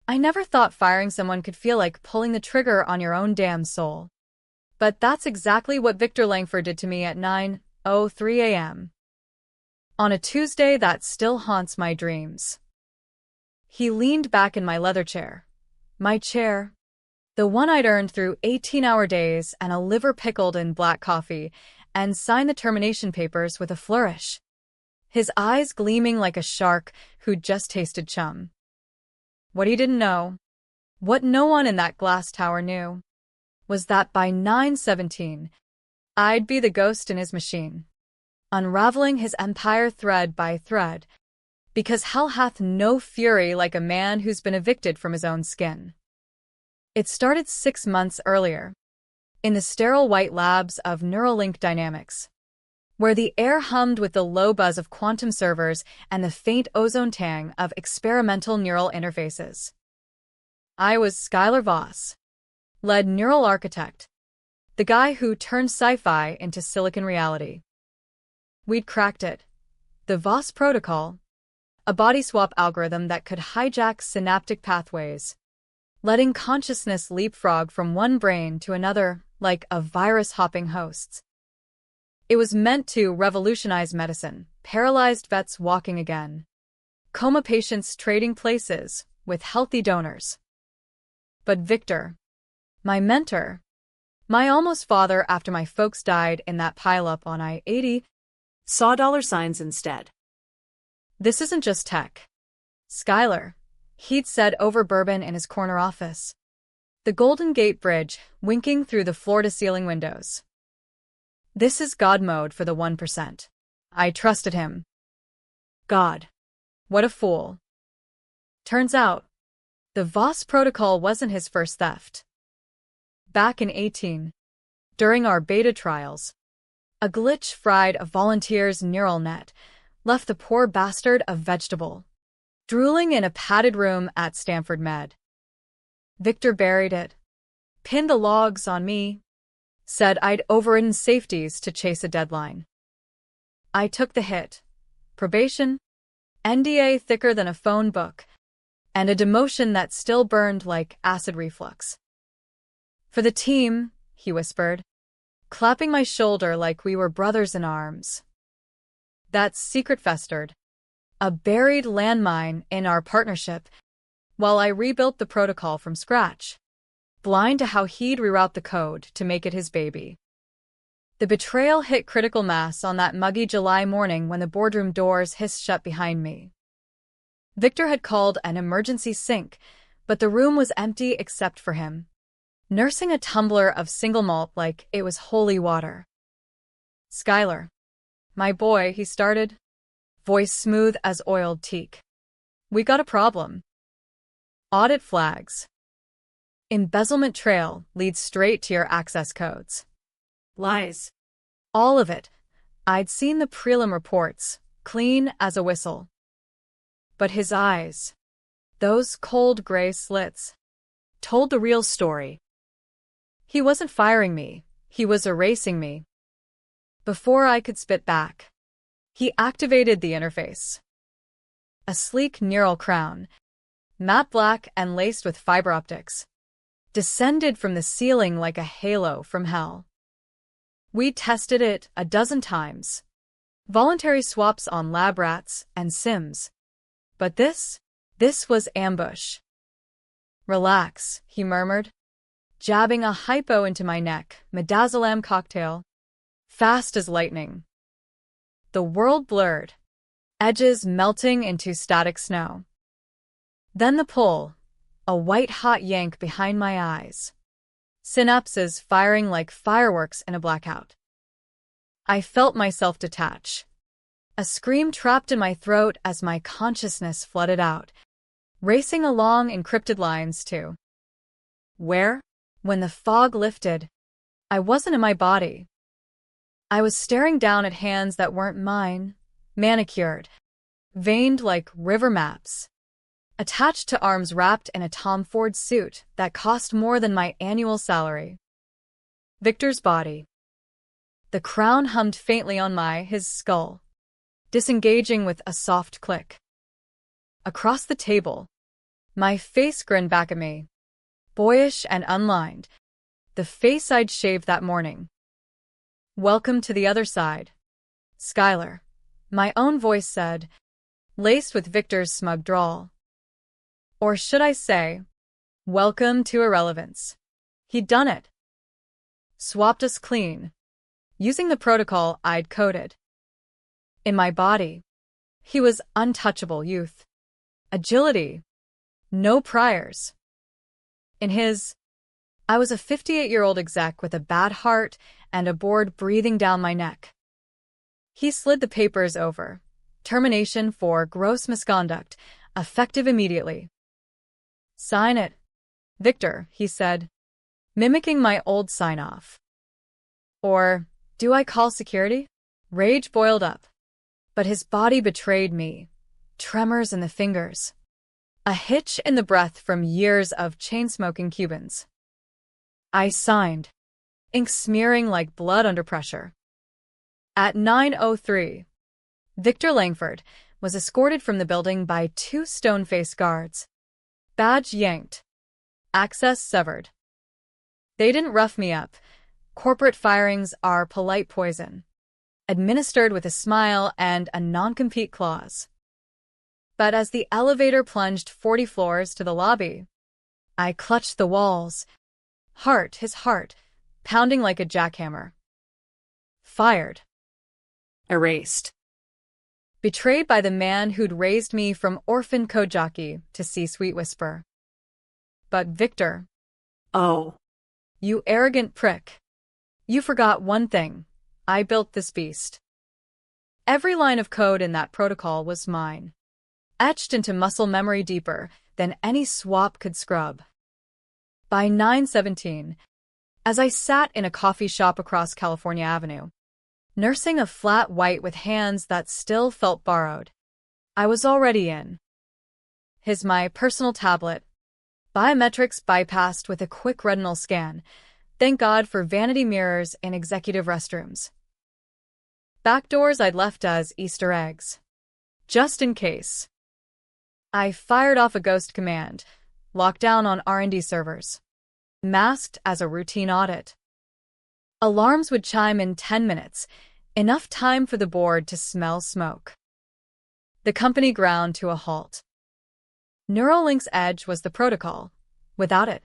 I never thought firing someone could feel like pulling the trigger on your own damn soul. But that's exactly what Victor Langford did to me at 9:03 a.m. on a Tuesday that still haunts my dreams. He leaned back in my leather chair. My chair. The one I'd earned through 18-hour days and a liver pickled in black coffee, and signed the termination papers with a flourish. His eyes gleaming like a shark who'd just tasted chum. What he didn't know, what no one in that glass tower knew, was that by 9:17, I'd be the ghost in his machine, unraveling his empire thread by thread, because hell hath no fury like a man who's been evicted from his own skin. It started 6 months earlier, in the sterile white labs of Neuralink Dynamics, where the air hummed with the low buzz of quantum servers and the faint ozone tang of experimental neural interfaces. I was Skylar Voss, lead neural architect, the guy who turned sci-fi into silicon reality. We'd cracked it. The Voss protocol, a body swap algorithm that could hijack synaptic pathways, letting consciousness leapfrog from one brain to another like a virus hopping hosts. It was meant to revolutionize medicine, paralyzed vets walking again, coma patients trading places with healthy donors. But Victor, my mentor, my almost father after my folks died in that pileup on I-80, saw dollar signs instead. This isn't just tech. Skylar, he'd said over bourbon in his corner office. The Golden Gate Bridge, winking through the floor-to-ceiling windows. This is God mode for the 1%. I trusted him. God. What a fool. Turns out, the Voss protocol wasn't his first theft. Back in 18, during our beta trials, a glitch fried a volunteer's neural net, left the poor bastard a vegetable, drooling in a padded room at Stanford Med. Victor buried it, pinned the logs on me, said I'd overridden safeties to chase a deadline. I took the hit. Probation, NDA thicker than a phone book, and a demotion that still burned like acid reflux. For the team, he whispered, clapping my shoulder like we were brothers in arms. That secret festered, a buried landmine in our partnership, while I rebuilt the protocol from scratch, blind to how he'd reroute the code to make it his baby. The betrayal hit critical mass on that muggy July morning when the boardroom doors hissed shut behind me. Victor had called an emergency sink, but the room was empty except for him, nursing a tumbler of single malt like it was holy water. Skylar. My boy, he started, voice smooth as oiled teak. We got a problem. Audit flags. Embezzlement trail leads straight to your access codes. Lies. All of it. I'd seen the prelim reports, clean as a whistle. But his eyes, those cold gray slits, told the real story. He wasn't firing me, he was erasing me. Before I could spit back, he activated the interface. A sleek neural crown, matte black and laced with fiber optics, descended from the ceiling like a halo from hell. We tested it a dozen times. Voluntary swaps on lab rats and Sims. But this was ambush. Relax, he murmured, jabbing a hypo into my neck, midazolam cocktail, fast as lightning. The world blurred, edges melting into static snow. Then the pull, a white-hot yank behind my eyes. Synapses firing like fireworks in a blackout. I felt myself detach. A scream trapped in my throat as my consciousness flooded out, racing along encrypted lines to where, when the fog lifted, I wasn't in my body. I was staring down at hands that weren't mine, manicured, veined like river maps, attached to arms wrapped in a Tom Ford suit that cost more than my annual salary. Victor's body. The crown hummed faintly on his skull, disengaging with a soft click. Across the table, My face grinned back at me, boyish and unlined, the face I'd shaved that morning. "Welcome to the other side, Skylar," my own voice said, laced with Victor's smug drawl. Or should I say, welcome to irrelevance. He'd done it. Swapped us clean, using the protocol I'd coded. In my body, he was untouchable youth. Agility. No priors. In his, I was a 58-year-old exec with a bad heart and a board breathing down my neck. He slid the papers over. Termination for gross misconduct, effective immediately. "Sign it, Victor," he said, mimicking my old sign-off. Or, do I call security? Rage boiled up. But his body betrayed me. Tremors in the fingers. A hitch in the breath from years of chain-smoking Cubans. I signed, ink smearing like blood under pressure. At 9:03, Victor Langford was escorted from the building by 2 stone-faced guards. Badge yanked. Access severed. They didn't rough me up. Corporate firings are polite poison, administered with a smile and a non-compete clause. But as the elevator plunged 40 floors to the lobby, I clutched the walls, his heart, pounding like a jackhammer. Fired. Erased. Betrayed by the man who'd raised me from orphan code jockey to C-suite whisper. But Victor. Oh. You arrogant prick. You forgot one thing. I built this beast. Every line of code in that protocol was mine, etched into muscle memory deeper than any swap could scrub. By 9:17, as I sat in a coffee shop across California Avenue, nursing a flat white with hands that still felt borrowed, I was already in. My personal tablet, biometrics bypassed with a quick retinal scan. Thank God for vanity mirrors in executive restrooms. Back doors I'd left as Easter eggs. Just in case. I fired off a ghost command, locked down on R&D servers. Masked as a routine audit. Alarms would chime in 10 minutes, enough time for the board to smell smoke. The company ground to a halt. Neuralink's edge was the protocol. Without it,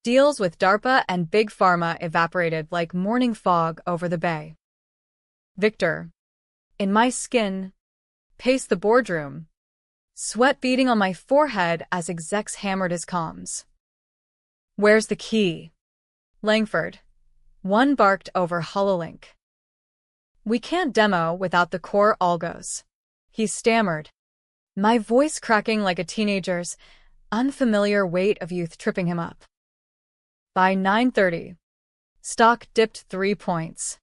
deals with DARPA and Big Pharma evaporated like morning fog over the bay. Victor, in my skin, paced the boardroom, sweat beading on my forehead as execs hammered his comms. "Where's the key?" Langford. One barked over HoloLink. "We can't demo without the core algos," he stammered, my voice cracking like a teenager's, unfamiliar weight of youth tripping him up. By 9:30, stock dipped 3 points.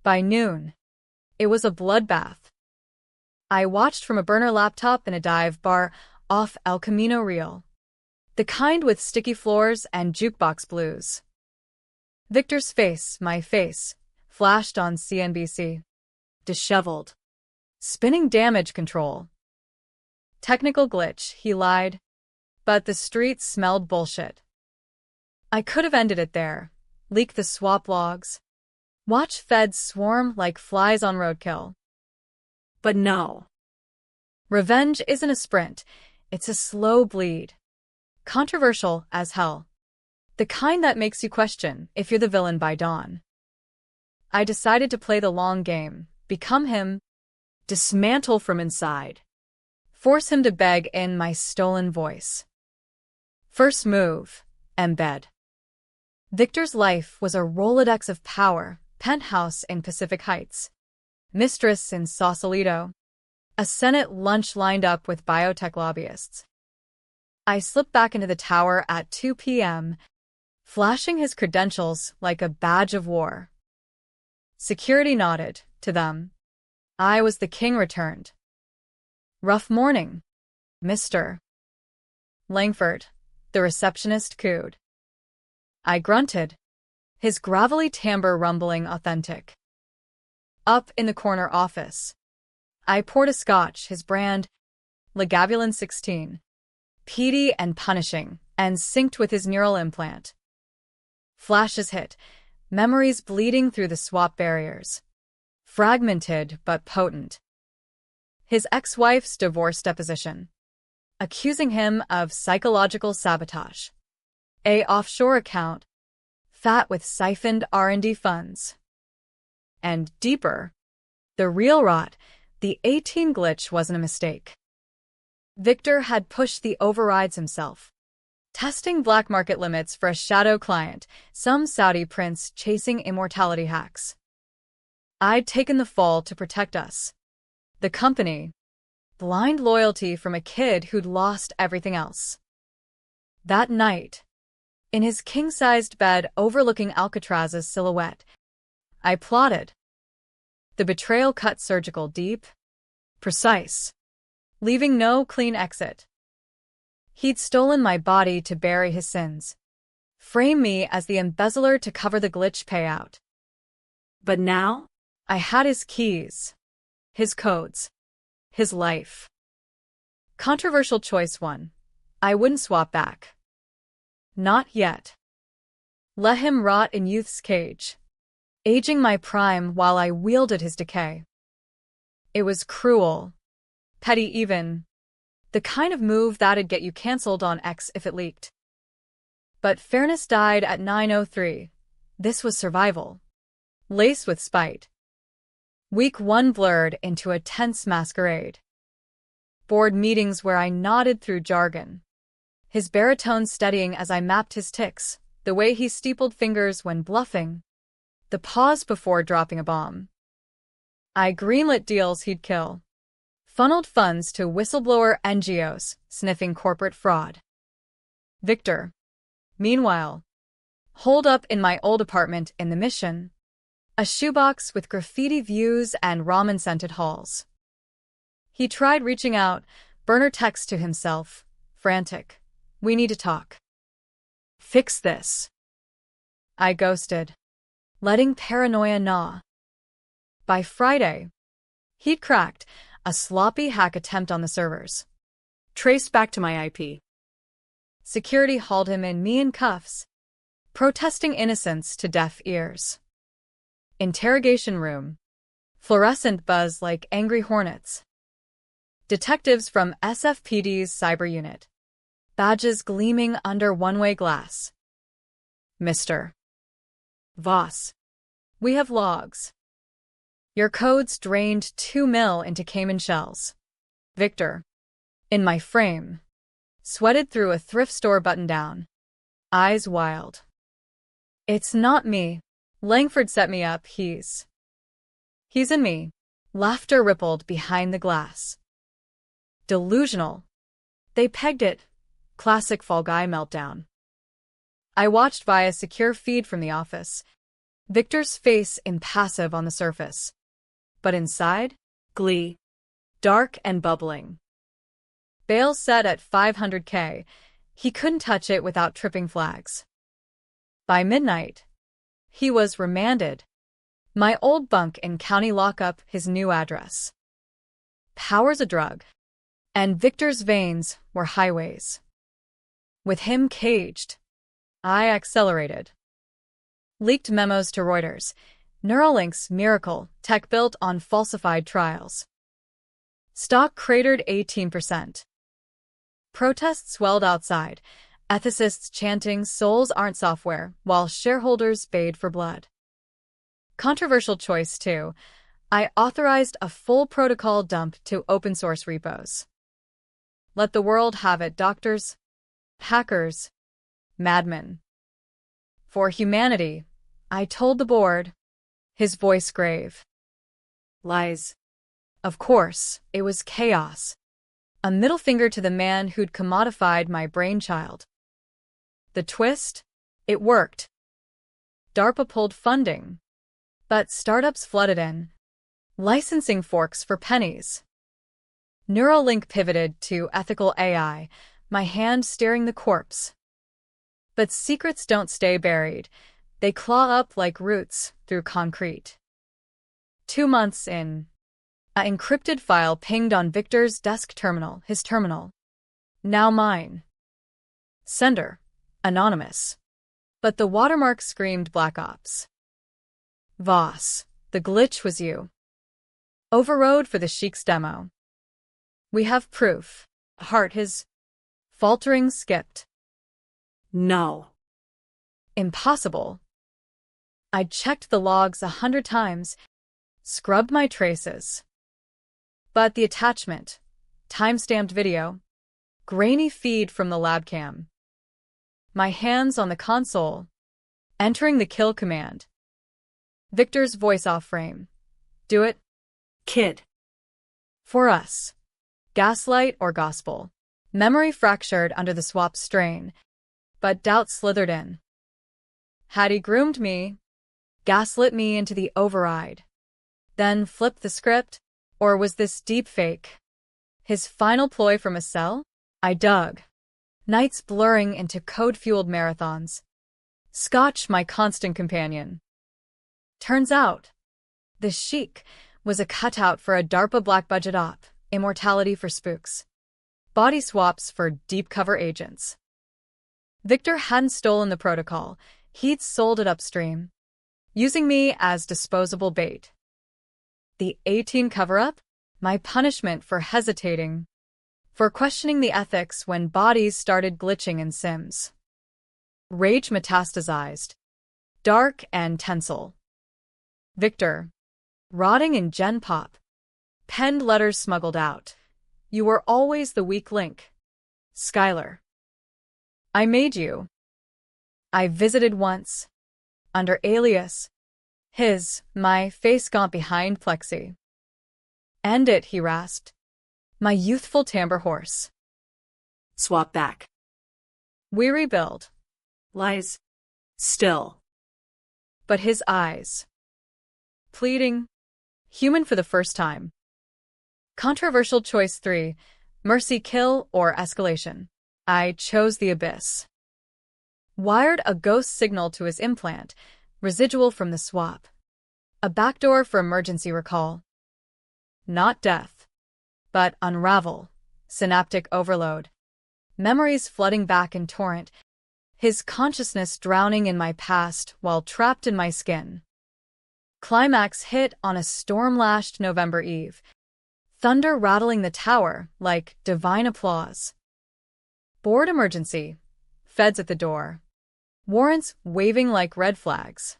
By noon, it was a bloodbath. I watched from a burner laptop in a dive bar off El Camino Real, the kind with sticky floors and jukebox blues. Victor's face, my face, flashed on CNBC. Disheveled. Spinning damage control. Technical glitch, he lied. But the streets smelled bullshit. I could have ended it there, leaked the swap logs, watch feds swarm like flies on roadkill. But no. Revenge isn't a sprint, it's a slow bleed. Controversial as hell. The kind that makes you question if you're the villain by dawn. I decided to play the long game, become him, dismantle from inside, force him to beg in my stolen voice. First move, embed. Victor's life was a Rolodex of power, penthouse in Pacific Heights, mistress in Sausalito, a Senate lunch lined up with biotech lobbyists. I slipped back into the tower at 2 p.m., flashing his credentials like a badge of war. Security nodded to them. I was the king returned. Rough morning, Mr. Langford, the receptionist cooed. I grunted, his gravelly timbre rumbling authentic. Up in the corner office, I poured a scotch, his brand, Lagavulin 16, PD and punishing, and synced with his neural implant. Flashes hit, memories bleeding through the swap barriers. Fragmented but potent. His ex-wife's divorce deposition, accusing him of psychological sabotage. A offshore account, fat with siphoned R&D funds. And deeper, the real rot, the 18 glitch wasn't a mistake. Victor had pushed the overrides himself, testing black market limits for a shadow client, some Saudi prince chasing immortality hacks. I'd taken the fall to protect us. The company. Blind loyalty from a kid who'd lost everything else. That night, in his king-sized bed overlooking Alcatraz's silhouette, I plotted. The betrayal cut surgical deep, precise, leaving no clean exit. He'd stolen my body to bury his sins, frame me as the embezzler to cover the glitch payout. But now, I had his keys, his codes, his life. Controversial choice 1. I wouldn't swap back. Not yet. Let him rot in youth's cage, aging my prime while I wielded his decay. It was cruel, petty even, the kind of move that'd get you cancelled on X if it leaked. But fairness died at 9:03. This was survival, laced with spite. Week 1 blurred into a tense masquerade. Board meetings where I nodded through jargon, his baritone steadying as I mapped his tics, the way he steepled fingers when bluffing, the pause before dropping a bomb. I greenlit deals he'd kill, funneled funds to whistleblower NGOs sniffing corporate fraud. Victor, meanwhile, holed up in my old apartment in the Mission, a shoebox with graffiti views and ramen-scented halls. He tried reaching out, burner text to himself, frantic. We need to talk. Fix this. I ghosted, letting paranoia gnaw. By Friday, he'd cracked a sloppy hack attempt on the servers, traced back to my IP. Security hauled him in, me in cuffs, protesting innocence to deaf ears. Interrogation room, fluorescent buzz like angry hornets. Detectives from SFPD's cyber unit, badges gleaming under one-way glass. Mr. Voss, we have logs. Your codes drained 2 mil into Cayman shells. Victor, in my frame, sweated through a thrift store button-down, eyes wild. It's not me. Langford set me up, he's in me. Laughter rippled behind the glass. Delusional. They pegged it. Classic Fall Guy meltdown. I watched via secure feed from the office. Victor's face impassive on the surface. But inside, glee. Dark and bubbling. Bail set at $500K. He couldn't touch it without tripping flags. By midnight, he was remanded. My old bunk in county lockup, his new address. Power's a drug, and Victor's veins were highways. With him caged, I accelerated. Leaked memos to Reuters. Neuralink's miracle, tech built on falsified trials. Stock cratered 18%. Protests swelled outside, ethicists chanting souls aren't software, while shareholders bayed for blood. Controversial choice 2. I authorized a full protocol dump to open-source repos. Let the world have it, doctors, hackers, madmen. For humanity, I told the board, his voice grave. Lies. Of course, it was chaos. A middle finger to the man who'd commodified my brainchild. The twist? It worked. DARPA pulled funding, but startups flooded in, licensing forks for pennies. Neuralink pivoted to ethical AI, my hand steering the corpse. But secrets don't stay buried. They claw up like roots through concrete. 2 months in, an encrypted file pinged on Victor's desk terminal, his terminal. Now mine. Sender. Anonymous. But the watermark screamed Black Ops. Voss. The glitch was you. Overrode for the Sheik's demo. We have proof. Heart his faltering skipped. No. Impossible. I'd checked the logs 100 times, scrubbed my traces. But the attachment, time-stamped video, grainy feed from the lab cam. My hands on the console, entering the kill command. Victor's voice off frame. Do it, Kid. for us. Gaslight or gospel. Memory fractured under the swap strain, but doubt slithered in. Had he groomed me, gaslit me into the override, then flipped the script, or was this deep fake? His final ploy from a cell? I dug. Nights blurring into code-fueled marathons. Scotch, my constant companion. Turns out, the Sheik was a cutout for a DARPA black-budget op, immortality for spooks. Body swaps for deep-cover agents. Victor hadn't stolen the protocol, he'd sold it upstream, using me as disposable bait. The 18 cover-up? My punishment for hesitating. For questioning the ethics when bodies started glitching in Sims. Rage metastasized. Dark and tensile. Victor. Rotting in Gen Pop. Penned letters smuggled out. You were always the weak link. Skylar. I made you. I visited once. Under alias. My face gone behind plexi. End it, he rasped. My youthful timbre horse. Swap back. We rebuild. Lies. Still. But his eyes. Pleading. Human for the first time. Controversial choice 3. Mercy kill or escalation. I chose the abyss. Wired a ghost signal to his implant, residual from the swap. A backdoor for emergency recall. Not death, but unravel, synaptic overload. Memories flooding back in torrent, his consciousness drowning in my past while trapped in my skin. Climax hit on a storm-lashed November Eve. Thunder rattling the tower like divine applause. Board emergency. Feds at the door. Warrants waving like red flags.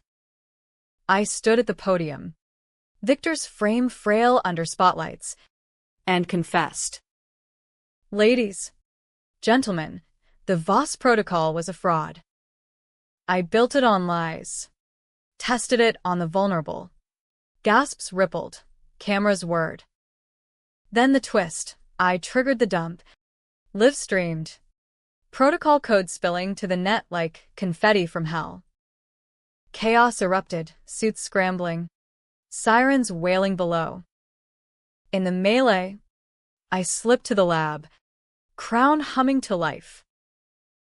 I stood at the podium. Victor's frame frail under spotlights. And confessed. Ladies, gentlemen, the Voss protocol was a fraud. I built it on lies. Tested it on the vulnerable. Gasps rippled. Cameras whirred. Then the twist. I triggered the dump. Live streamed. Protocol code spilling to the net like confetti from hell. Chaos erupted, suits scrambling. Sirens wailing below. In the melee, I slipped to the lab. Crown humming to life.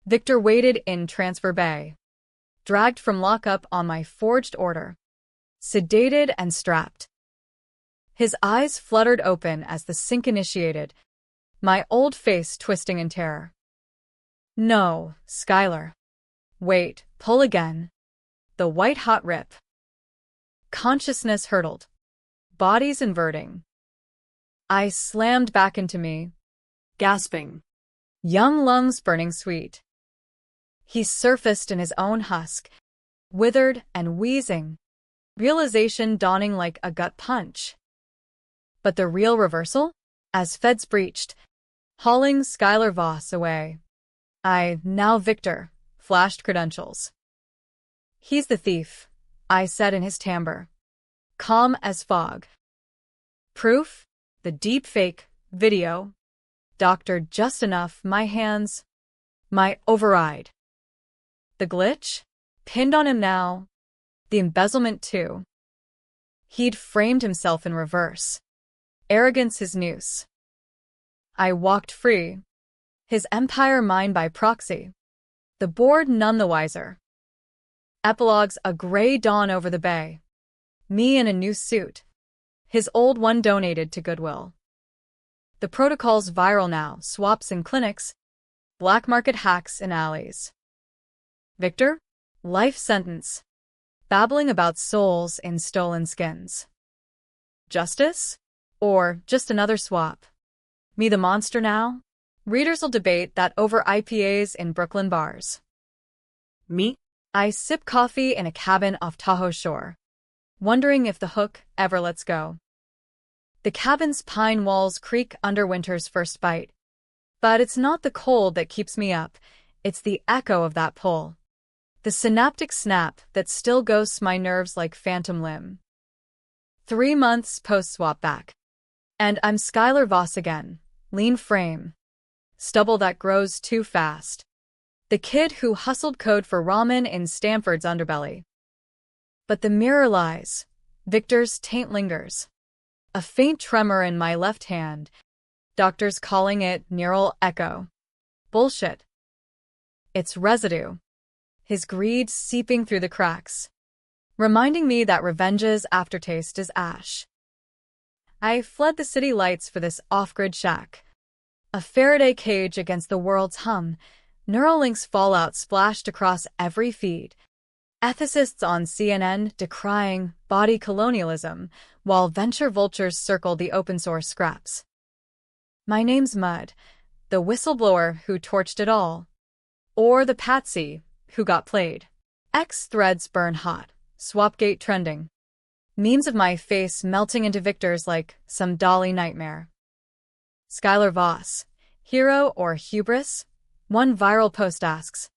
Victor waited in transfer bay. Dragged from lockup on my forged order. Sedated and strapped. His eyes fluttered open as the sync initiated. My old face twisting in terror. No, Skylar. Wait, pull again. The white-hot rip. Consciousness hurtled. Bodies inverting. I slammed back into me. Gasping. Young lungs burning sweet. He surfaced in his own husk. Withered and wheezing. Realization dawning like a gut punch. But the real reversal? As feds breached. Hauling Skylar Voss away. Now Victor, flashed credentials. He's the thief, I said in his timbre. Calm as fog. Proof? The deep fake, video. Doctored just enough, my hands. My override. The glitch? Pinned on him now. The embezzlement too. He'd framed himself in reverse. Arrogance his noose. I walked free. His empire mine by proxy. The board none the wiser. Epilogues a gray dawn over the bay. Me in a new suit. His old one donated to Goodwill. The protocol's viral now, swaps in clinics, black market hacks in alleys. Victor? Life sentence. Babbling about souls in stolen skins. Justice? Or just another swap? Me the monster now? Readers will debate that over IPAs in Brooklyn bars. Me? I sip coffee in a cabin off Tahoe shore, wondering if the hook ever lets go. The cabin's pine walls creak under winter's first bite. But it's not the cold that keeps me up, it's the echo of that pull. The synaptic snap that still ghosts my nerves like phantom limb. 3 months post-swap back. And I'm Skylar Voss again. Lean frame. Stubble that grows too fast. The kid who hustled code for ramen in Stanford's underbelly. But the mirror lies. Victor's taint lingers. A faint tremor in my left hand. Doctors calling it neural echo. Bullshit. It's residue. His greed seeping through the cracks, reminding me that revenge's aftertaste is ash. I fled the city lights for this off-grid shack. A Faraday cage against the world's hum, Neuralink's fallout splashed across every feed. Ethicists on CNN decrying body colonialism, while venture vultures circle the open-source scraps. My name's Mud, the whistleblower who torched it all. Or the patsy who got played. X threads burn hot, Swapgate trending. Memes of my face melting into Victor's like some Dolly nightmare. Skylar Voss, hero or hubris? One viral post asks.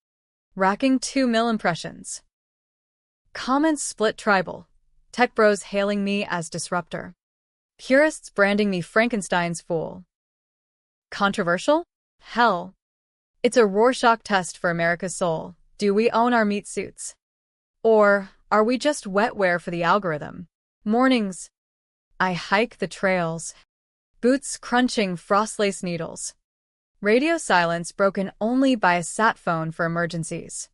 Racking 2 million impressions. Comments split tribal. Tech bros hailing me as disruptor. Purists branding me Frankenstein's fool. Controversial? Hell. It's a Rorschach test for America's soul. Do we own our meat suits? Or are we just wetware for the algorithm? Mornings. I hike the trails. Boots crunching frost-lace needles. Radio silence broken only by a sat phone for emergencies.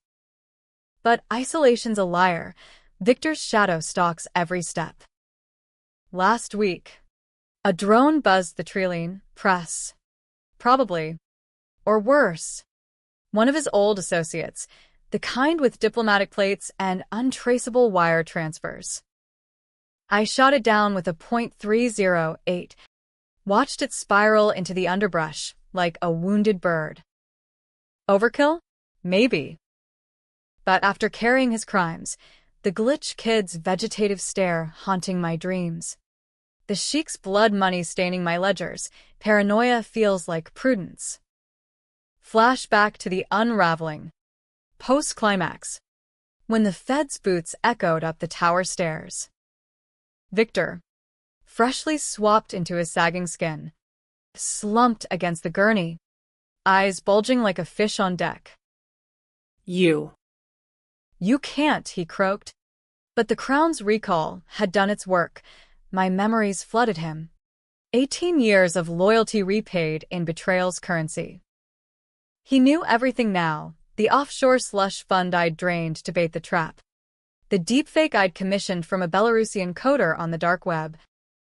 But isolation's a liar. Victor's shadow stalks every step. Last week, a drone buzzed the Trillion press. Probably. Or worse. One of his old associates, the kind with diplomatic plates and untraceable wire transfers. I shot it down with a .308, watched it spiral into the underbrush like a wounded bird. Overkill? Maybe. But after carrying his crimes, the glitch kid's vegetative stare haunting my dreams. The sheik's blood money staining my ledgers, paranoia feels like prudence. Flashback to the unraveling. Post-climax. When the Fed's boots echoed up the tower stairs. Victor, freshly swapped into his sagging skin, slumped against the gurney, eyes bulging like a fish on deck. You can't, he croaked. But the Crown's recall had done its work. My memories flooded him. 18 years of loyalty repaid in betrayals currency. He knew everything now, the offshore slush fund I'd drained to bait the trap. The deepfake I'd commissioned from a Belarusian coder on the dark web.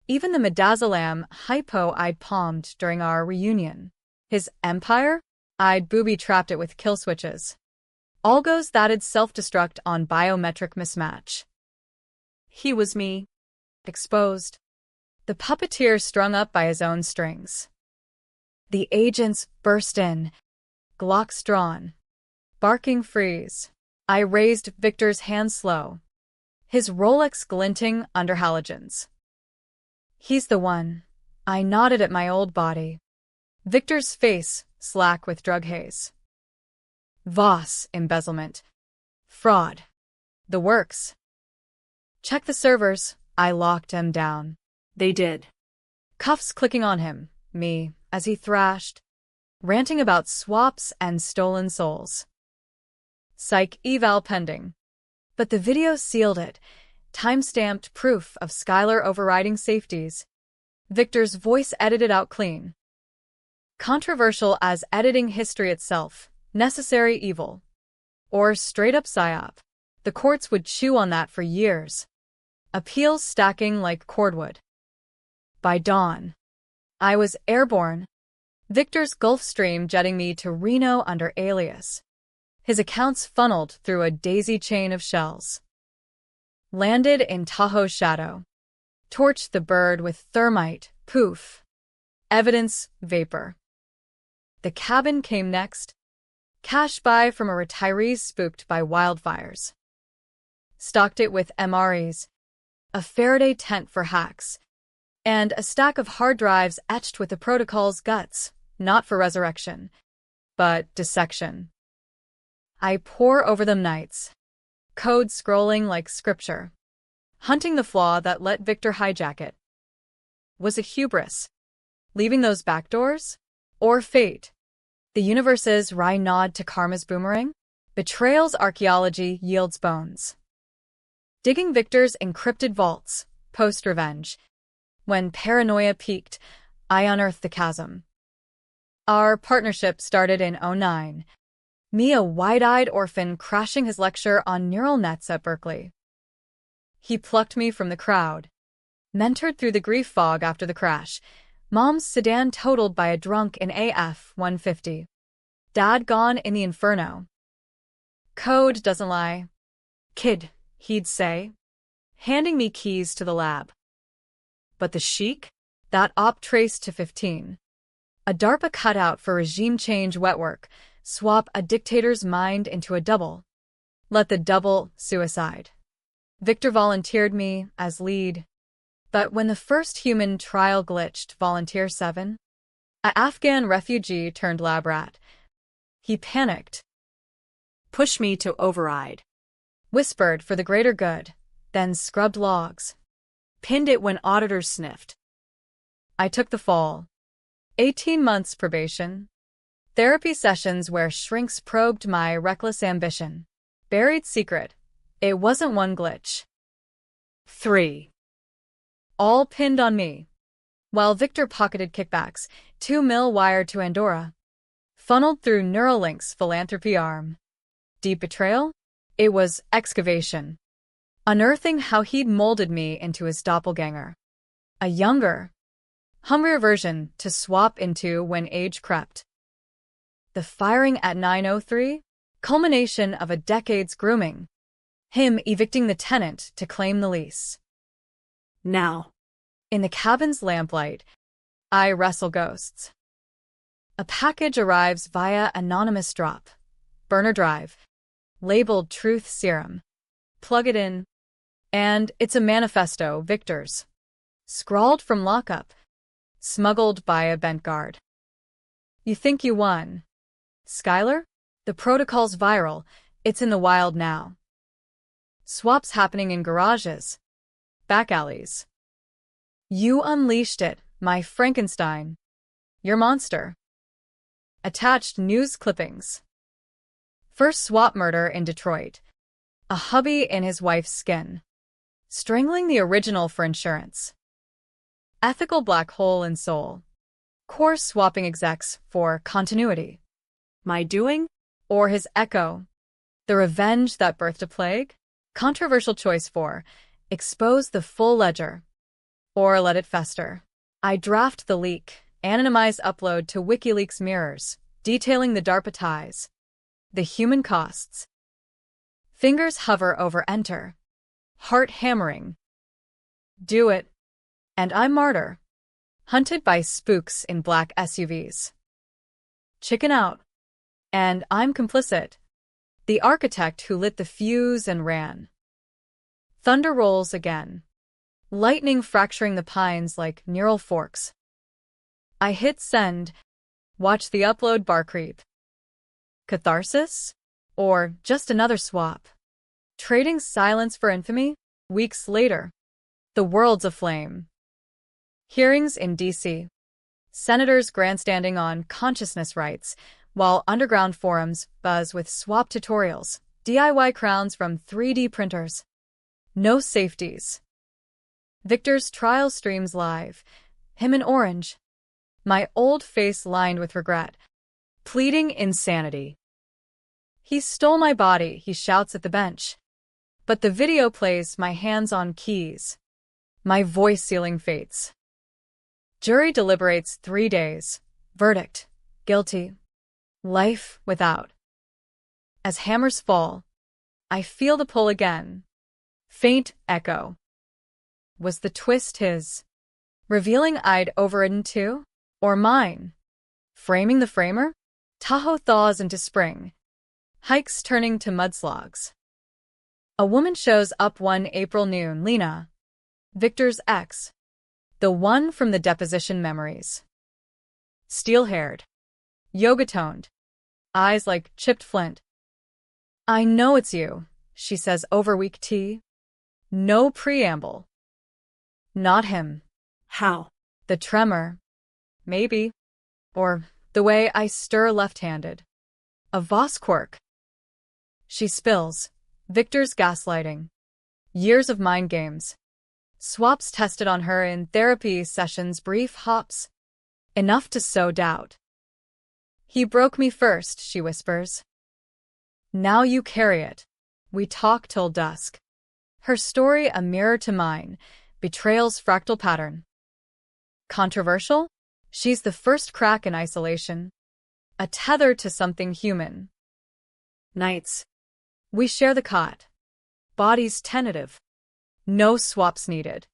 Even the midazolam hypo I'd palmed during our reunion. His empire? I'd booby-trapped it with kill switches. Algos that'd self-destruct on biometric mismatch. He was me. Exposed. The puppeteer strung up by his own strings. The agents burst in. Glocks drawn. Barking freeze. I raised Victor's hand slow. His Rolex glinting under halogens. He's the one. I nodded at my old body. Victor's face slack with drug haze. Voss embezzlement. Fraud. The works. Check the servers. I locked him down. They did. Cuffs clicking on him, me, as he thrashed, ranting about swaps and stolen souls. Psych eval pending. But the video sealed it, time-stamped proof of Skylar overriding safeties. Victor's voice edited out clean. Controversial as editing history itself, necessary evil. Or straight-up psyop. The courts would chew on that for years. Appeals stacking like cordwood. By dawn, I was airborne. Victor's Gulf Stream jetting me to Reno under alias. His accounts funneled through a daisy chain of shells. Landed in Tahoe's shadow. Torched the bird with thermite, poof. Evidence, vapor. The cabin came next. Cash buy from a retiree spooked by wildfires. Stocked it with MREs, a Faraday tent for hacks, and a stack of hard drives etched with the protocol's guts, not for resurrection, but dissection. I pore over them nights, code scrolling like scripture, hunting the flaw that let Victor hijack it. Was it hubris, leaving those back doors? Or fate? The universe's wry nod to karma's boomerang? Betrayals archaeology yields bones. Digging Victor's encrypted vaults, post-revenge. When paranoia peaked, I unearthed the chasm. Our partnership started in '09. Me, a wide-eyed orphan crashing his lecture on neural nets at Berkeley. He plucked me from the crowd. Mentored through the grief fog after the crash. Mom's sedan totaled by a drunk in AF 150. Dad gone in the inferno. Code doesn't lie. Kid, he'd say, handing me keys to the lab. But the chic? That op traced to 15. A DARPA cutout for regime change wet work. Swap a dictator's mind into a double. Let the double suicide. Victor volunteered me as lead. But when the first human trial glitched, volunteer 7, an Afghan refugee turned lab rat. He panicked. Push me to override. Whispered for the greater good, then scrubbed logs. Pinned it when auditors sniffed. I took the fall. 18 months probation. Therapy sessions where shrinks probed my reckless ambition. Buried secret. It wasn't one glitch. 3. All pinned on me. While Victor pocketed kickbacks, $2 million wired to Andorra. Funneled through Neuralink's philanthropy arm. Deep betrayal? It was excavation. Unearthing how he'd molded me into his doppelganger. A younger, hungrier version to swap into when age crept. The firing at 9:03? Culmination of a decade's grooming. Him evicting the tenant to claim the lease. Now. In the cabin's lamplight, I wrestle ghosts. A package arrives via anonymous drop. Burner drive. Labeled Truth Serum. Plug it in. And it's a manifesto, Victor's. Scrawled from lockup. Smuggled by a bent guard. You think you won. Skylar? The protocol's viral. It's in the wild now. Swaps happening in garages. Back alleys. You unleashed it, my Frankenstein. Your monster. Attached news clippings. First swap murder in Detroit. A hubby in his wife's skin. Strangling the original for insurance. Ethical black hole in soul. Course swapping execs for continuity. My doing? Or his echo? The revenge that birthed a plague? Controversial choice 4. Expose the full ledger. Or let it fester. I draft the leak, anonymize upload to WikiLeaks mirrors, detailing the DARPA ties. The human costs. Fingers hover over enter. Heart hammering. Do it. And I'm martyr. Hunted by spooks in black SUVs. Chicken out. And I'm complicit. The architect who lit the fuse and ran. Thunder rolls again. Lightning fracturing the pines like neural forks. I hit send. Watch the upload bar creep. Catharsis? Or just another swap? Trading silence for infamy? Weeks later. The world's aflame. Hearings in D.C. Senators grandstanding on consciousness rights, while underground forums buzz with swap tutorials, DIY crowns from 3D printers. No safeties. Victor's trial streams live. Him in orange. My old face lined with regret. Pleading insanity. He stole my body, he shouts at the bench. But the video plays my hands on keys. My voice sealing fates. Jury deliberates 3 days. Verdict: guilty. Life without. As hammers fall, I feel the pull again. Faint echo. Was the twist his, revealing I'd overridden too? Or mine? Framing the framer? Tahoe thaws into spring. Hikes turning to mudslogs. A woman shows up one April noon, Lena. Victor's ex. The one from the deposition memories. Steel-haired. Yoga-toned. Eyes like chipped flint. I know it's you, she says over weak tea. No preamble. Not him. How? The tremor. Maybe. Or the way I stir left-handed. A Voss quirk. She spills. Victor's gaslighting. Years of mind games. Swaps tested on her in therapy sessions, brief hops. Enough to sow doubt. He broke me first, she whispers. Now you carry it. We talk till dusk. Her story a mirror to mine. Betrayals fractal pattern. Controversial? She's the first crack in isolation. A tether to something human. Nights. We share the cot. Bodies tentative. No swaps needed.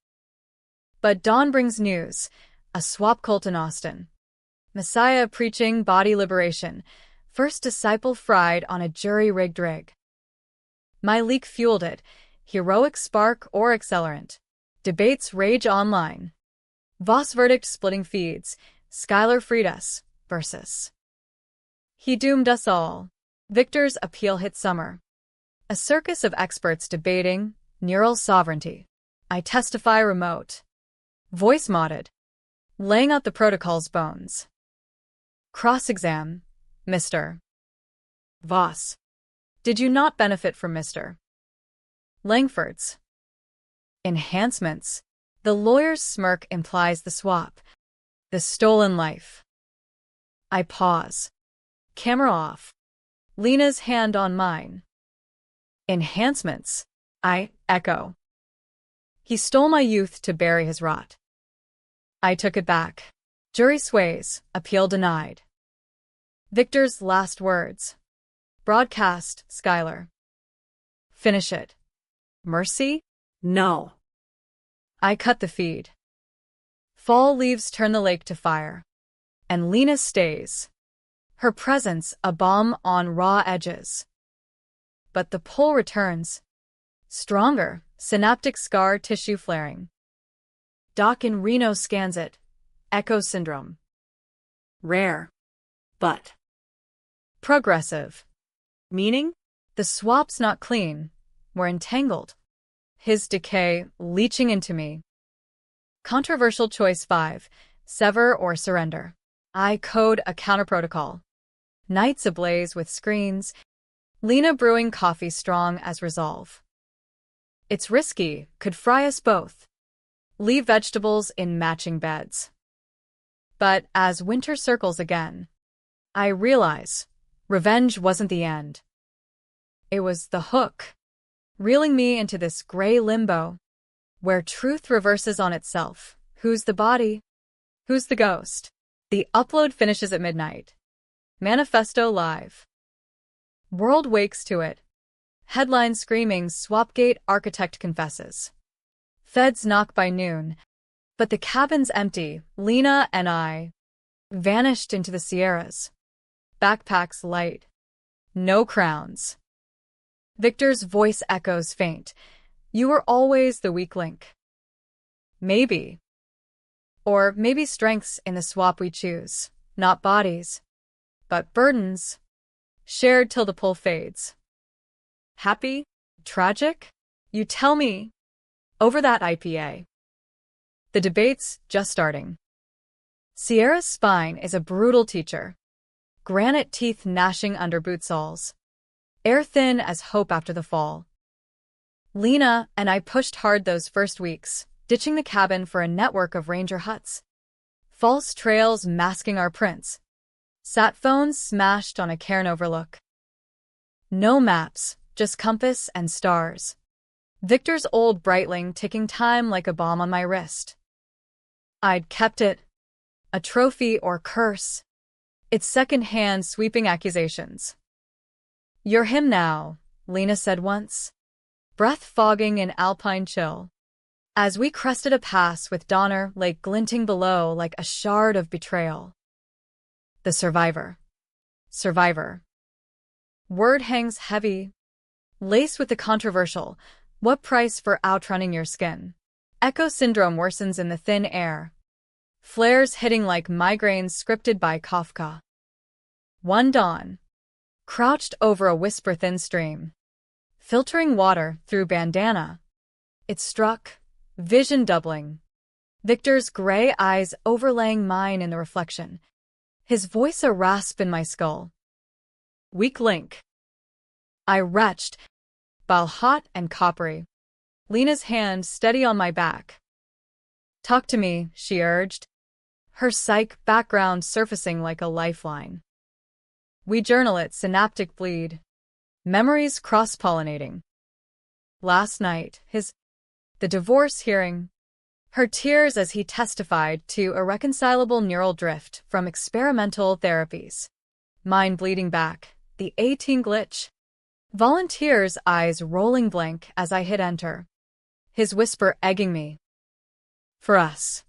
But dawn brings news. A swap cult in Austin. Messiah preaching body liberation. First disciple fried on a jury-rigged rig. My leak fueled it. Heroic spark or accelerant. Debates rage online. Voss verdict splitting feeds. Schuyler freed us. Versus. He doomed us all. Victor's appeal hit summer. A circus of experts debating neural sovereignty. I testify remote. Voice modded. Laying out the protocol's bones. Cross-exam. Mr. Voss. Did you not benefit from Mr. Langford's enhancements? The lawyer's smirk implies the swap. The stolen life. I pause. Camera off. Lena's hand on mine. Enhancements. I echo. He stole my youth to bury his rot. I took it back. Jury sways. Appeal denied. Victor's last words. Broadcast, Schuyler. Finish it. Mercy? No. I cut the feed. Fall leaves turn the lake to fire. And Lena stays. Her presence a balm on raw edges. But the pull returns. Stronger, synaptic scar tissue flaring. Doc in Reno scans it. Echo syndrome. Rare. But. Progressive. Meaning? The swap's not clean. We're entangled. His decay leaching into me. Controversial choice 5. Sever or surrender. I code a counter-protocol. Nights ablaze with screens. Lena brewing coffee strong as resolve. It's risky, could fry us both. Leave vegetables in matching beds. But as winter circles again, I realize revenge wasn't the end. It was the hook, reeling me into this gray limbo, where truth reverses on itself. Who's the body? Who's the ghost? The upload finishes at midnight. Manifesto live. World wakes to it. Headline screaming, Swapgate architect confesses. Feds knock by noon. But the cabin's empty. Lena and I vanished into the Sierras. Backpacks light. No crowns. Victor's voice echoes faint. You were always the weak link. Maybe. Or maybe strengths in the swap we choose. Not bodies. But burdens. Shared till the pull fades. Happy? Tragic? You tell me. Over that IPA. The debate's just starting. Sierra's spine is a brutal teacher. Granite teeth gnashing under boot soles. Air thin as hope after the fall. Lena and I pushed hard those first weeks, ditching the cabin for a network of ranger huts. False trails masking our prints. Sat phones smashed on a cairn overlook. No maps, just compass and stars. Victor's old Breitling ticking time like a bomb on my wrist. I'd kept it. A trophy or curse. its second-hand sweeping accusations. "You're him now," Lena said once, breath fogging in alpine chill. As we crested a pass with Donner Lake glinting below like a shard of betrayal. The survivor. Survivor. Word hangs heavy, laced with the controversial, what price for outrunning your skin? Echo syndrome worsens in the thin air. Flares hitting like migraines scripted by Kafka. One dawn. Crouched over a whisper-thin stream. Filtering water through bandana. It struck, vision doubling. Victor's gray eyes overlaying mine in the reflection. His voice a rasp in my skull. "Weak link." I retched, while hot and coppery. Lena's hand steady on my back. "Talk to me," she urged, her psych background surfacing like a lifeline. We journal it, synaptic bleed. Memories cross-pollinating. Last night, the divorce hearing. Her tears as he testified to irreconcilable neural drift from experimental therapies. Mine bleeding back, the 18 glitch. Volunteer's eyes rolling blank as I hit enter. His whisper egging me. "For us.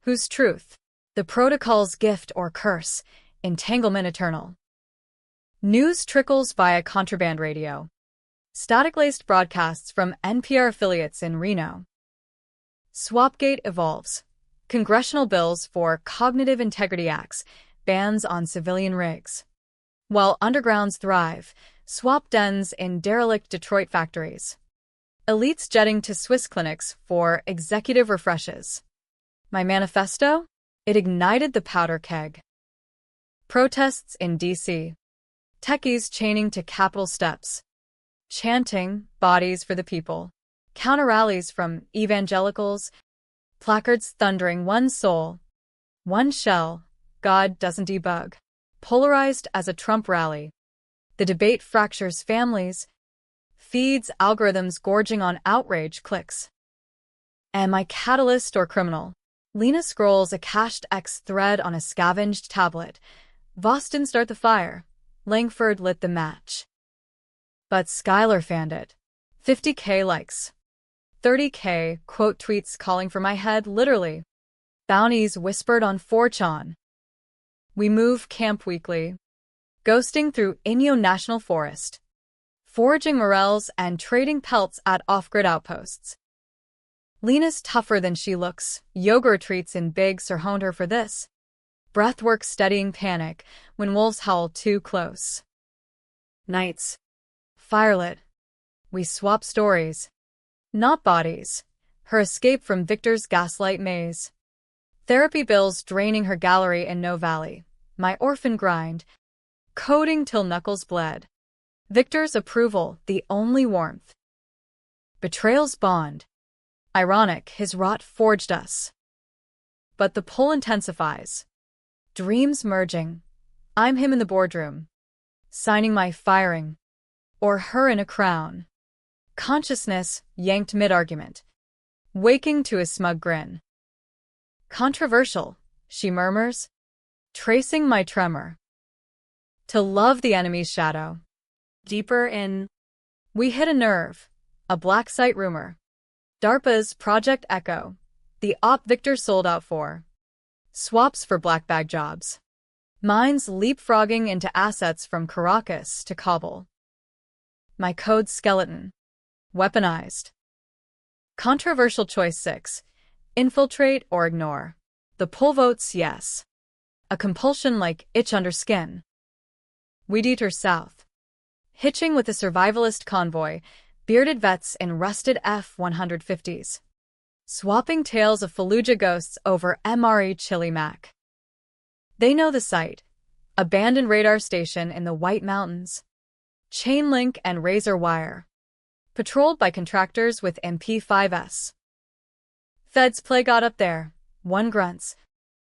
Whose truth? The protocol's gift or curse, entanglement eternal." News trickles via contraband radio. Static-laced broadcasts from NPR affiliates in Reno. Swapgate evolves. Congressional bills for cognitive integrity acts, bans on civilian rigs. While undergrounds thrive, swap dens in derelict Detroit factories. Elites jetting to Swiss clinics for executive refreshes. My manifesto? It ignited the powder keg. Protests in D.C. Techies chaining to Capitol steps. Chanting, "Bodies for the people." Counter-rallies from evangelicals. Placards thundering, "One soul. One shell. God doesn't debug." Polarized as a Trump rally. The debate fractures families. Feeds algorithms gorging on outrage clicks. Am I catalyst or criminal? Lena scrolls a cached X thread on a scavenged tablet. Voss didn't start the fire. Langford lit the match. But Skylar fanned it. 50K likes. 30K quote tweets calling for my head, literally. Bounties whispered on 4chan. We move camp weekly. Ghosting through Inyo National Forest. Foraging morels and trading pelts at off-grid outposts. Lena's tougher than she looks. Yoga retreats in Big Sur honed her for this. Breathwork steadying panic when wolves howl too close. Nights. Firelit. We swap stories. Not bodies. Her escape from Victor's gaslight maze. Therapy bills draining her gallery in No Valley. My orphan grind. Coding till knuckles bled. Victor's approval, the only warmth. Betrayals bond. Ironic, his rot forged us. But the pull intensifies. Dreams merging. I'm him in the boardroom. Signing my firing. Or her in a crown. Consciousness yanked mid-argument. Waking to a smug grin. Controversial, she murmurs. Tracing my tremor. To love the enemy's shadow. Deeper in. We hit a nerve. A black site rumor. DARPA's Project Echo. The op Victor sold out for. Swaps for black bag jobs. Mines leapfrogging into assets from Caracas to Kabul. My code skeleton. Weaponized. Controversial choice 6. Infiltrate or ignore. The poll votes yes. A compulsion like itch under skin. We detour south. Hitching with a survivalist convoy, bearded vets in rusted F-150s. Swapping tales of Fallujah ghosts over MRE Chili Mac. They know the site. Abandoned radar station in the White Mountains. Chain link and razor wire. Patrolled by contractors with MP5s. Feds play got up there. One grunts.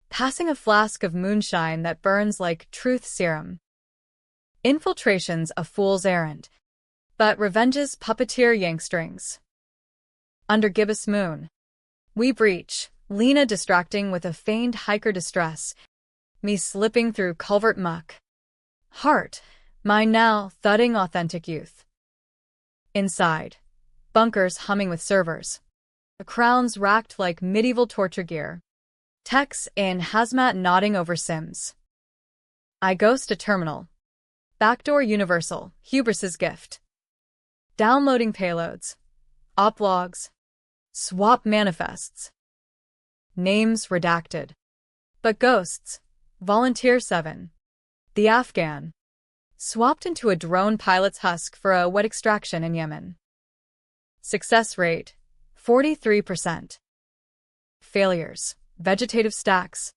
Passing a flask of moonshine that burns like truth serum. Infiltration's a fool's errand. But revenge's puppeteer yank strings. Under gibbous moon. We breach, Lena distracting with a feigned hiker distress. Me slipping through culvert muck. Heart, mine now, thudding authentic youth. Inside, bunkers humming with servers. The crowns racked like medieval torture gear. Techs in hazmat nodding over sims. I ghost a terminal. Backdoor universal, hubris's gift. Downloading payloads. Op logs. Swap manifests. Names redacted. But ghosts. Volunteer 7. The Afghan. Swapped into a drone pilot's husk for a wet extraction in Yemen. Success rate, 43%. Failures, vegetative stacks.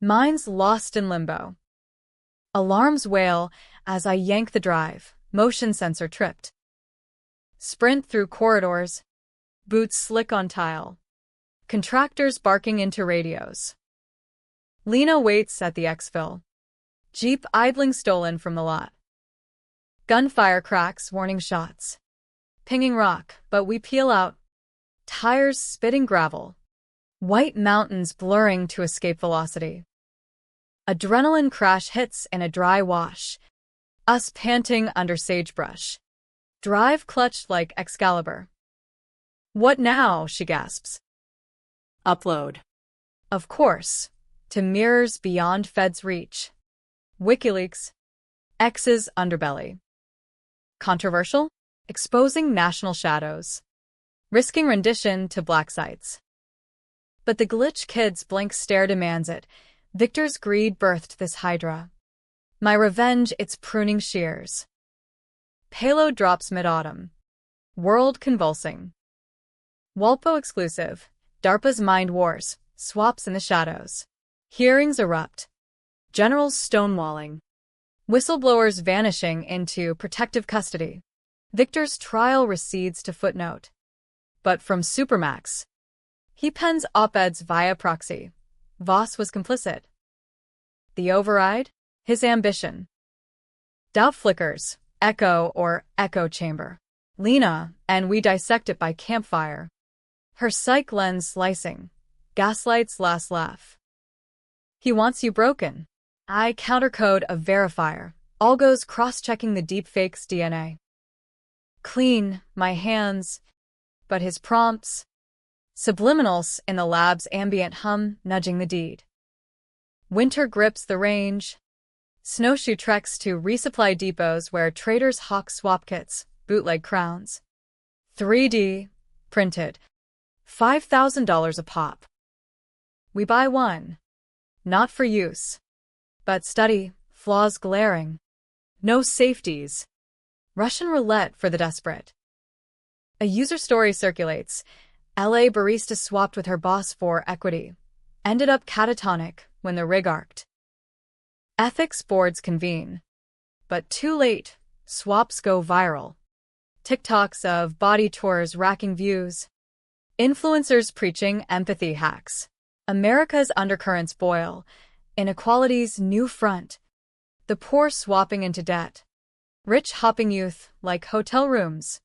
Minds lost in limbo. Alarms wail as I yank the drive, motion sensor tripped. Sprint through corridors, boots slick on tile. Contractors barking into radios. Lena waits at the exfil. Jeep idling stolen from the lot. Gunfire cracks warning shots. Pinging rock, but we peel out. Tires spitting gravel. White mountains blurring to escape velocity. Adrenaline crash hits in a dry wash. Us panting under sagebrush. Drive clutched like Excalibur. What now? She gasps. Upload. Of course. To mirrors beyond Fed's reach. WikiLeaks. X's underbelly. Controversial? Exposing national shadows. Risking rendition to black sites. But the glitch kid's blank stare demands it. Victor's greed birthed this hydra. My revenge, its pruning shears. Payload drops mid-autumn. World convulsing. Walpo exclusive. DARPA's Mind Wars. Swaps in the shadows. Hearings erupt. Generals stonewalling. Whistleblowers vanishing into protective custody. Victor's trial recedes to footnote. But from Supermax. He pens op-eds via proxy. Voss was complicit. The override? His ambition. Doubt flickers. Echo or echo chamber. Lena, and we dissect it by campfire. Her psych lens slicing. Gaslight's last laugh. He wants you broken. I countercode a verifier. All goes cross-checking the deepfake's DNA. Clean, my hands. But his prompts. Subliminals in the lab's ambient hum, nudging the deed. Winter grips the range. Snowshoe treks to resupply depots where traders hawk swap kits, bootleg crowns. 3D, printed. $5,000 a pop. We buy one. Not for use. But study, flaws glaring. No safeties. Russian roulette for the desperate. A user story circulates. LA barista swapped with her boss for equity. Ended up catatonic when the rig arced. Ethics boards convene. But too late, swaps go viral. TikToks of body tours racking views. Influencers preaching empathy hacks. America's undercurrents boil. Inequality's new front. The poor swapping into debt. Rich hopping youth like hotel rooms.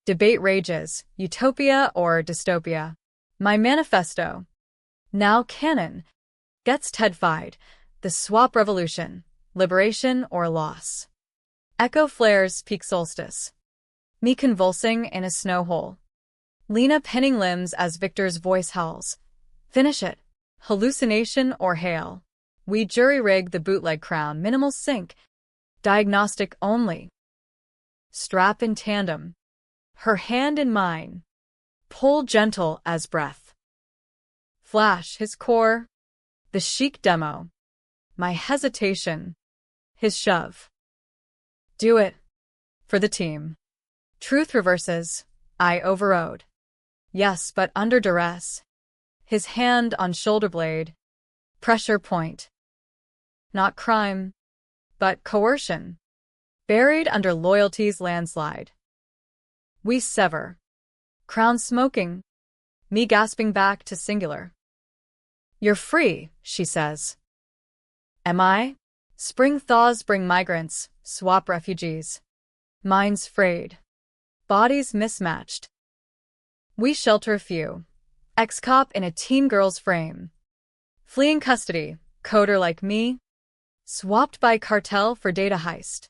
Debate rages, utopia or dystopia. My manifesto. Now canon. Gets TED-fied. The swap revolution. Liberation or loss. Echo flares peak solstice. Me convulsing in a snow hole. Lena pinning limbs as Victor's voice howls. Finish it. Hallucination or hail. We jury-rig the bootleg crown, minimal sync. Diagnostic only. Strap in tandem. Her hand in mine. Pull gentle as breath. Flash, his core. The chic demo. My hesitation. His shove. Do it. For the team. Truth reverses. I overrode. Yes, but under duress. His hand on shoulder blade. Pressure point. Not crime, but coercion. Buried under loyalty's landslide. We sever. Crown smoking. Me gasping back to singular. You're free, she says. Am I? Spring thaws bring migrants, swap refugees. Minds frayed. Bodies mismatched. We shelter few. Ex-cop in a teen girl's frame. Fleeing custody, Coder like me, swapped by cartel for data heist.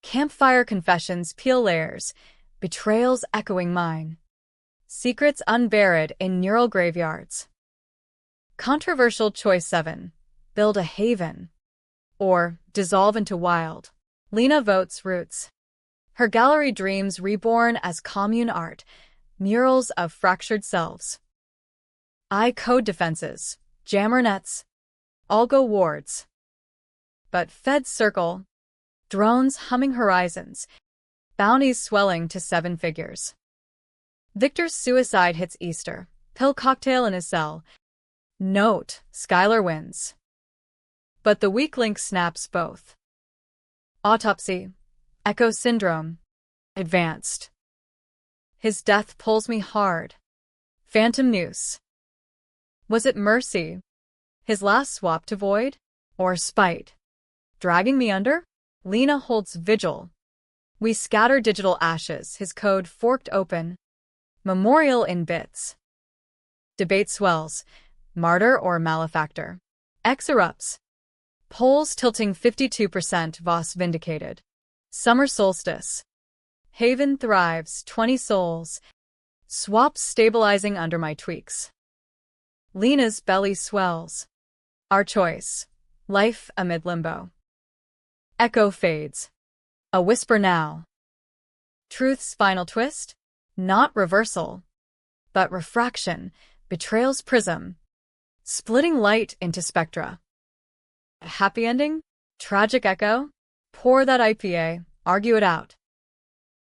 Campfire confessions peel layers, betrayals echoing mine. Secrets unburied in neural graveyards. Controversial choice 7. Build a haven. Or dissolve into wild. Lena votes roots. Her gallery dreams reborn as commune art, murals of fractured selves. I code defenses, jammer nets, algo wards. But feds circle, drones humming horizons, bounties swelling to 7 figures. Victor's suicide hits Easter, pill cocktail in his cell. Note, Skylar wins. But the weak link snaps both. Autopsy, echo syndrome, advanced. His death pulls me hard. Phantom noose. Was it mercy, his last swap to void, or spite? Dragging me under? Lena holds vigil. We scatter digital ashes, his code forked open. Memorial in bits. Debate swells. Martyr or malefactor? X erupts. Polls tilting 52%, Voss vindicated. Summer solstice. Haven thrives, 20 souls. Swaps stabilizing under my tweaks. Lena's belly swells. Our choice. Life amid limbo. Echo fades. A whisper now. Truth's final twist? Not reversal, but refraction, betrayal's prism, splitting light into spectra. A happy ending? Tragic echo? Pour that IPA, argue it out.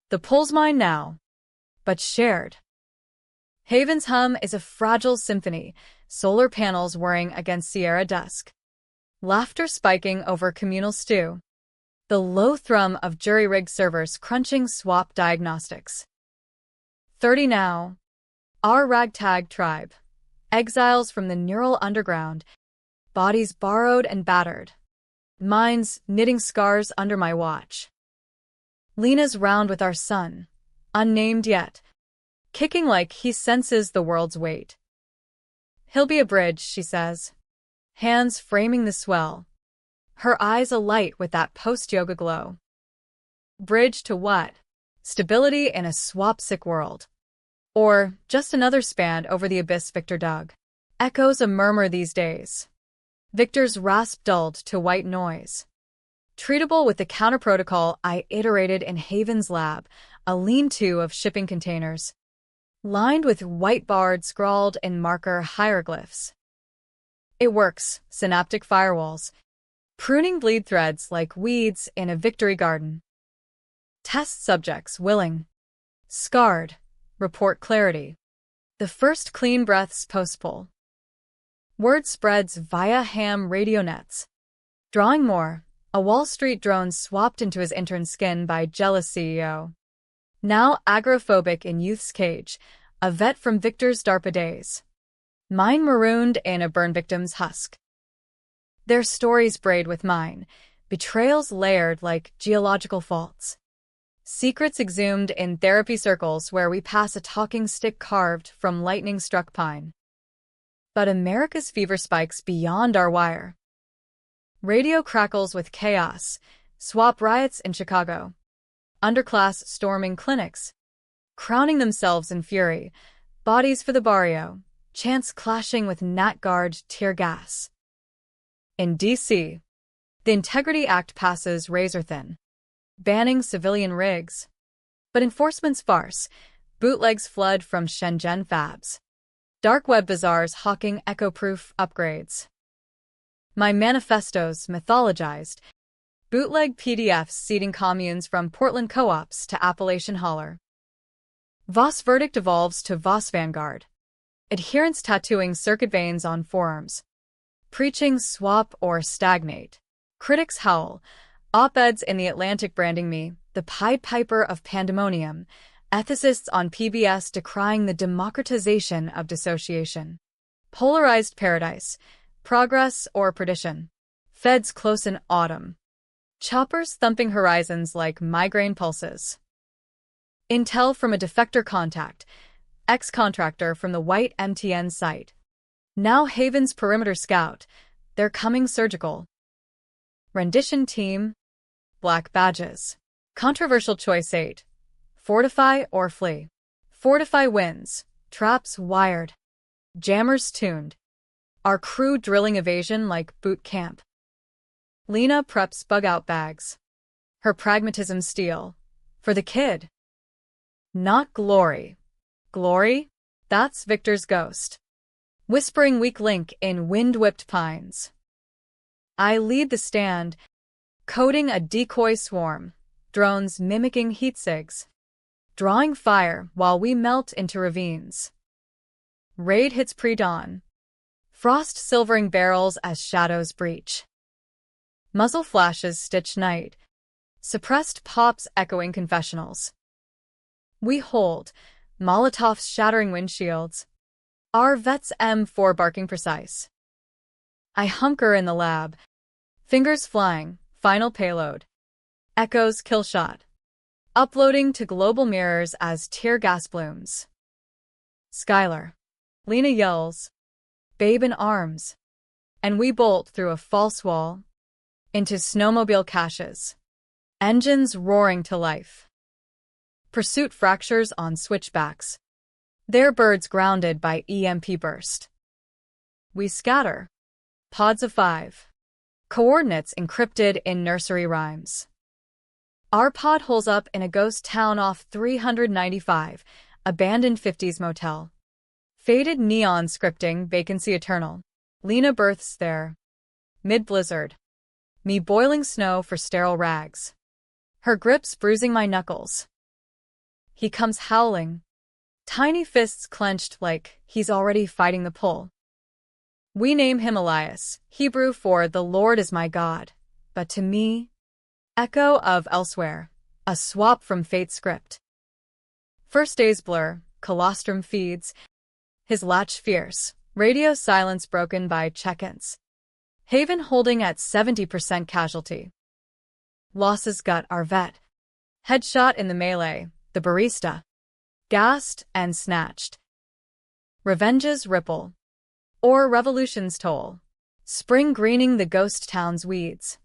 The poll's mine now, but shared. Haven's hum is a fragile symphony, solar panels whirring against Sierra dusk. Laughter spiking over communal stew. The low thrum of jury-rigged servers crunching swap diagnostics. 30 now. Our ragtag tribe. Exiles from the neural underground. Bodies borrowed and battered. Minds knitting scars under my watch. Lena's round with our son. Unnamed yet. Kicking like he senses the world's weight. He'll be a bridge, she says. Hands framing the swell. Her eyes alight with that post-yoga glow. Bridge to what? Stability in a swap-sick world. Or just another span over the abyss Victor dug. Echoes a murmur these days. Victor's rasp dulled to white noise. Treatable with the counter-protocol I iterated in Haven's lab, a lean-to of shipping containers. Lined with white-barred scrawled in marker hieroglyphs. It works, synaptic firewalls. Pruning bleed threads like weeds in a victory garden. Test subjects willing. Scarred. Report clarity. The first clean breaths post-poll. Word spreads via ham radio nets. Drawing more, a Wall Street drone swapped into his intern's skin by jealous CEO. Now agoraphobic in youth's cage, a vet from Victor's DARPA days. Mine marooned in a burn victim's husk. Their stories braid with mine, betrayals layered like geological faults. Secrets exhumed in therapy circles where we pass a talking stick carved from lightning-struck pine. But America's fever spikes beyond our wire. Radio crackles with chaos, swap riots in Chicago. Underclass storming clinics. Crowning themselves in fury, bodies for the barrio, chants clashing with Nat Guard tear gas. In D.C., the Integrity Act passes razor-thin, banning civilian rigs. But enforcement's farce, bootlegs flood from Shenzhen fabs. Dark web bazaars hawking echo-proof upgrades. My manifestos mythologized, bootleg PDFs seeding communes from Portland co-ops to Appalachian Holler. Voss verdict evolves to Voss Vanguard. Adherents tattooing circuit veins on forearms. Preaching swap or stagnate. Critics howl. Op-eds in The Atlantic branding me, the Pied Piper of pandemonium. Ethicists on PBS decrying the democratization of dissociation. Polarized paradise. Progress or perdition. Feds close in autumn. Choppers thumping horizons like migraine pulses. Intel from a defector contact. Ex-contractor from the white MTN site. Now Haven's perimeter scout. They're coming surgical. Rendition team, black badges. Controversial choice 8. Fortify or flee. Fortify wins. Traps wired. Jammers tuned. Our crew drilling evasion like boot camp. Lena preps bug-out bags. Her pragmatism steel. For the kid. Not glory. Glory? That's Victor's ghost. Whispering weak link in wind-whipped pines. I lead the stand, coding a decoy swarm, drones mimicking heat sigs, drawing fire while we melt into ravines. Raid hits pre-dawn. Frost silvering barrels as shadows breach. Muzzle flashes stitch night. Suppressed pops echoing confessionals. We hold, Molotovs shattering windshields. Our vets M4 barking precise. I hunker in the lab. Fingers flying, final payload. Echoes kill shot. Uploading to global mirrors as tear gas blooms. Skylar. Lena yells. Babe in arms. And we bolt through a false wall. Into snowmobile caches. Engines roaring to life. Pursuit fractures on switchbacks. Their birds grounded by EMP burst. We scatter. Pods of 5. Coordinates encrypted in nursery rhymes. Our pod holes up in a ghost town off 395, abandoned 50s motel. Faded neon scripting, vacancy eternal. Lena births there. Mid-blizzard. Me boiling snow for sterile rags. Her grips bruising my knuckles. He comes howling. Tiny fists clenched like he's already fighting the pull. We name him Elias, Hebrew for the Lord is my God. But to me, echo of elsewhere, a swap from fate's script. First days blur, colostrum feeds. His latch fierce, radio silence broken by check-ins. Haven holding at 70% casualty. Losses gut our vet. Headshot in the melee, the barista. Gassed and snatched. Revenge's ripple. Or revolution's toll. Spring greening the ghost town's weeds.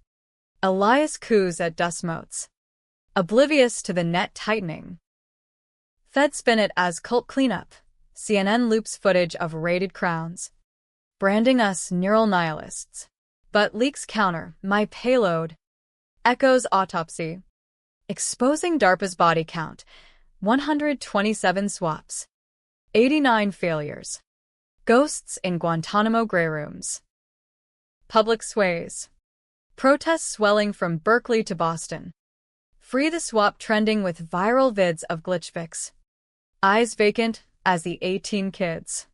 Elias coos at dust motes. Oblivious to the net tightening. Fed spin it as cult cleanup. CNN loops footage of raided crowns. Branding us neural nihilists. But leaks counter, my payload. Echoes autopsy. Exposing DARPA's body count. 127 swaps. 89 failures. Ghosts in Guantanamo grey rooms. Public sways. Protests swelling from Berkeley to Boston. Free the swap trending with viral vids of glitchfix. Eyes vacant as the 18 kids.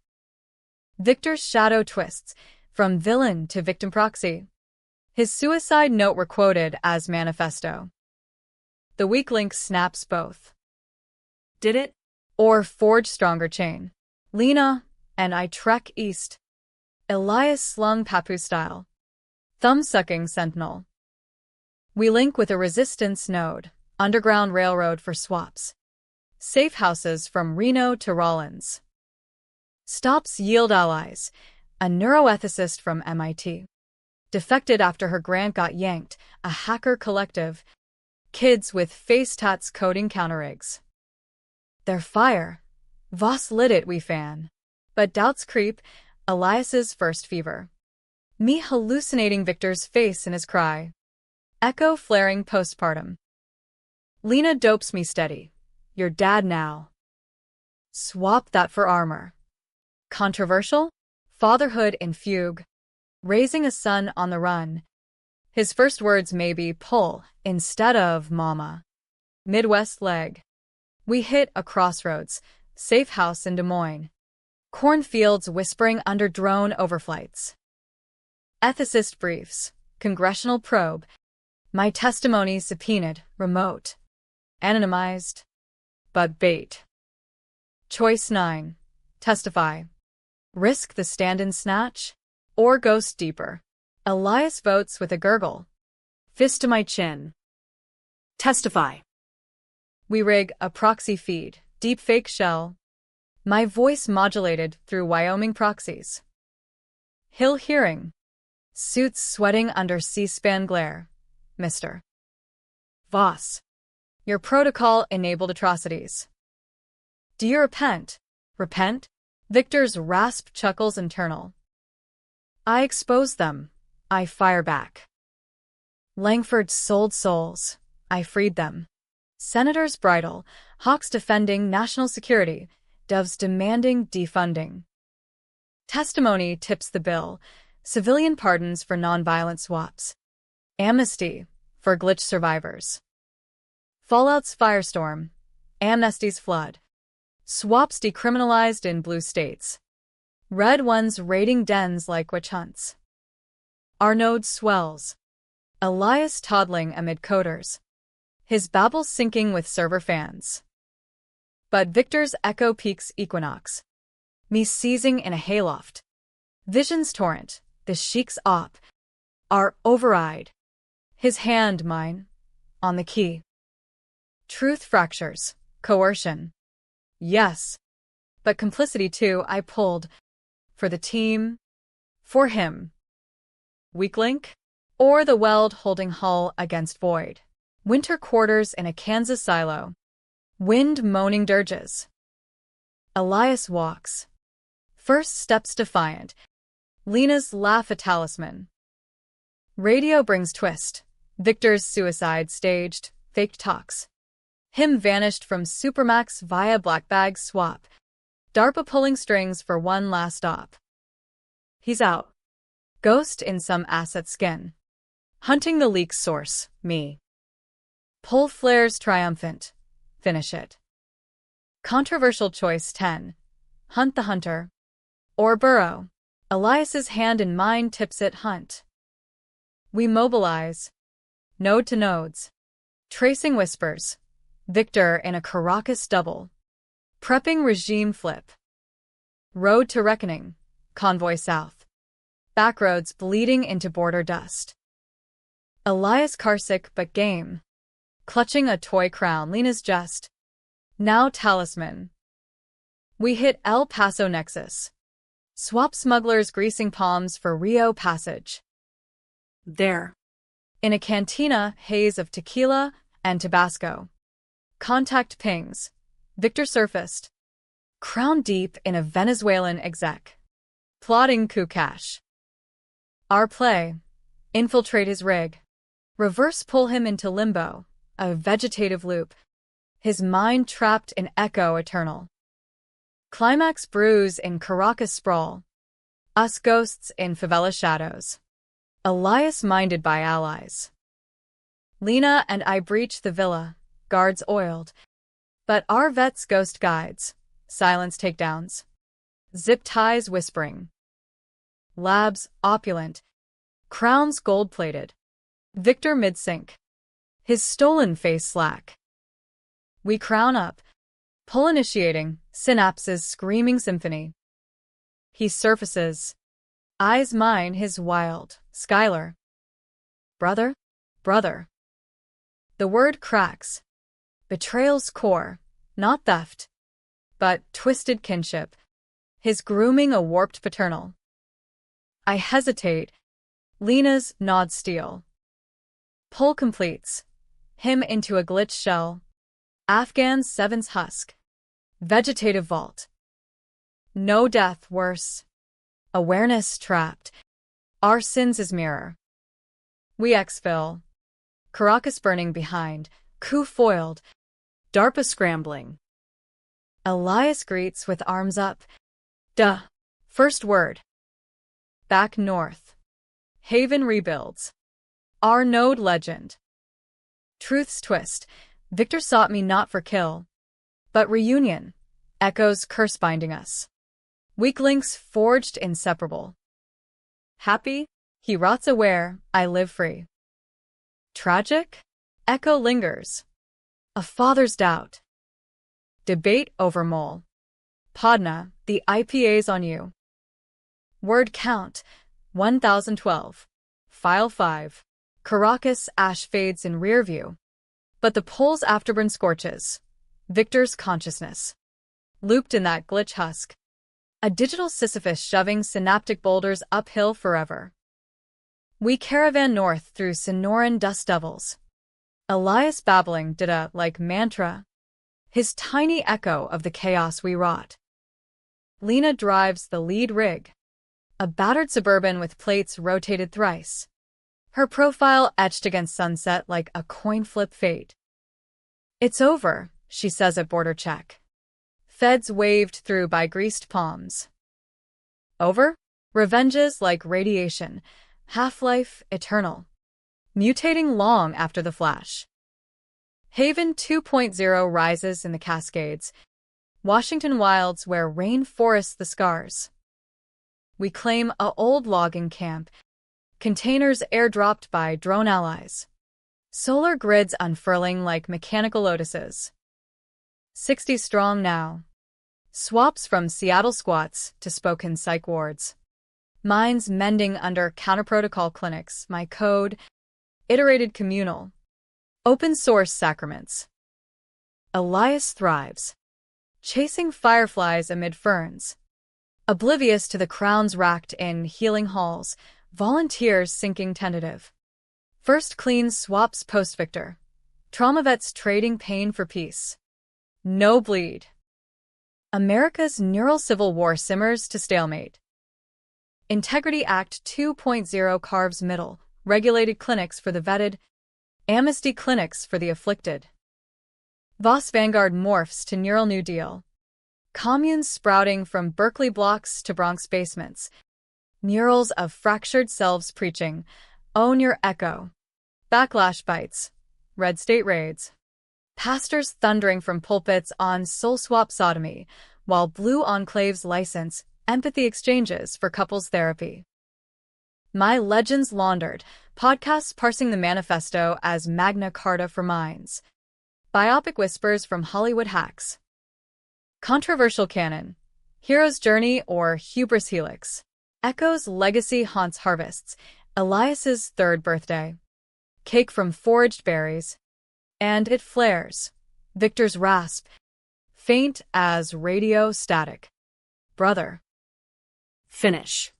Victor's shadow twists, from villain to victim proxy. His suicide note were quoted as manifesto. The weak link snaps both. Did it? Or forge stronger chain. Lena and I trek east. Elias slung papoose style. Thumb-sucking sentinel. We link with a resistance node, underground railroad for swaps. Safe houses from Reno to Rollins. Stops yield allies, a neuroethicist from MIT. Defected after her grant got yanked, a hacker collective. Kids with face tats coding counter-rigs. Their fire. Voss lit it, we fan. But doubts creep, Elias's first fever. Me hallucinating Victor's face in his cry. Echo flaring postpartum. Lena dopes me steady. Your dad now. Swap that for armor. Controversial? Fatherhood in fugue. Raising a son on the run. His first words may be pull instead of mama. Midwest leg. We hit a crossroads, safe house in Des Moines. Cornfields whispering under drone overflights. Ethicist briefs, congressional probe. My testimony subpoenaed, remote. Anonymized. But bait. Choice 9. Testify. Risk the stand-in snatch? Or ghost deeper? Elias votes with a gurgle. Fist to my chin. Testify. We rig a proxy feed, deepfake shell. My voice modulated through Wyoming proxies. Hill hearing. Suits sweating under C-SPAN glare. Mr. Voss. Your protocol-enabled atrocities. Do you repent? Repent? Victor's rasp chuckles internal. I expose them. I fire back. Langford sold souls. I freed them. Senators bridle, hawks defending national security, doves demanding defunding. Testimony tips the bill, civilian pardons for nonviolent swaps. Amnesty for glitch survivors. Fallout's firestorm. Amnesty's flood. Swaps decriminalized in blue states. Red ones raiding dens like witch hunts. Our node swells. Elias toddling amid coders. His babble syncing with server fans. But Victor's echo peaks equinox. Me seizing in a hayloft. Vision's torrent, the sheik's op. Our override. His hand, mine. On the key. Truth fractures. Coercion. Yes. But complicity too I pulled. For the team. For him. Weak link? Or the weld holding hull against void. Winter quarters in a Kansas silo. Wind moaning dirges. Elias walks. First steps defiant. Lena's laugh a talisman. Radio brings twist. Victor's suicide staged, faked talks. Him vanished from Supermax via black bag swap. DARPA pulling strings for one last stop. He's out. Ghost in some asset skin. Hunting the leak's source, me. Pull flares triumphant. Finish it. Controversial choice 10. Hunt the hunter. Or burrow. Elias's hand in mine tips it hunt. We mobilize. Node to nodes. Tracing whispers. Victor in a Caracas double. Prepping regime flip. Road to reckoning. Convoy south. Backroads bleeding into border dust. Elias carsick but game. Clutching a toy crown, Lena's just. Now talisman. We hit El Paso Nexus. Swap smugglers greasing palms for Rio passage. There. In a cantina, haze of tequila and Tabasco. Contact pings. Victor surfaced. Crown deep in a Venezuelan exec. Plotting coup cash. Our play. Infiltrate his rig. Reverse pull him into limbo, a vegetative loop. His mind trapped in echo eternal. Climax bruise in Caracas sprawl. Us ghosts in favela shadows. Elias minded by allies. Lena and I breach the villa, guards oiled. But our vets ghost guides, silence takedowns. Zip ties whispering. Labs opulent. Crowns gold-plated. Victor mid-sync. His stolen face slack. We crown up. Pull initiating, synapses screaming symphony. He surfaces. Eyes mine his wild, Skylar. Brother? Brother. The word cracks. Betrayal's core, not theft. But twisted kinship. His grooming a warped paternal. I hesitate. Lena's nod steel. Pull completes. Him into a glitch shell. Afghan Seven's husk. Vegetative vault. No death worse. Awareness trapped. Our sins is mirror. We exfil. Caracas burning behind. Coup foiled. DARPA scrambling. Elias greets with arms up. Duh. First word. Back north. Haven rebuilds. Our node legend. Truth's twist. Victor sought me not for kill, but reunion. Echoes curse binding us. Weak links forged inseparable. Happy? He rots aware, I live free. Tragic? Echo lingers. A father's doubt. Debate over mole. Podna, the IPA's on you. Word count, 1012. File 5. Caracas ash fades in rear view. But the pole's afterburn scorches. Victor's consciousness. Looped in that glitch husk. A digital Sisyphus shoving synaptic boulders uphill forever. We caravan north through Sonoran dust devils. Elias babbling did a, like mantra. His tiny echo of the chaos we wrought. Lena drives the lead rig. A battered Suburban with plates rotated thrice. Her profile etched against sunset like a coin flip fate. It's over, she says at border check. Feds waved through by greased palms. Over? Revenges like radiation. Half-life eternal. Mutating long after the flash. Haven 2.0 rises in the Cascades. Washington wilds where rain forests the scars. We claim a old logging camp. Containers airdropped by drone allies. Solar grids unfurling like mechanical lotuses. 60 strong now. Swaps from Seattle squats to Spokane psych wards. Minds mending under counter-protocol clinics, my code, iterated communal. Open source sacraments. Elias thrives. Chasing fireflies amid ferns. Oblivious to the crowns racked in healing halls, volunteers sinking tentative. First clean swaps post-victor. Trauma vets trading pain for peace. No bleed. America's neural civil war simmers to stalemate. Integrity Act 2.0 carves middle, regulated clinics for the vetted, amnesty clinics for the afflicted. Voss Vanguard morphs to Neural New Deal. Communes sprouting from Berkeley blocks to Bronx basements. Murals of fractured selves preaching, own your echo. Backlash bites. Red state raids. Pastors thundering from pulpits on soul swap sodomy, while blue enclaves license empathy exchanges for couples therapy. My Legends Laundered, podcasts parsing the manifesto as Magna Carta for minds. Biopic whispers from Hollywood hacks. Controversial canon. Hero's journey or hubris helix. Echo's legacy haunts harvests. Elias's third birthday. Cake from foraged berries. And it flares. Victor's rasp. Faint as radio static. Brother. Finish.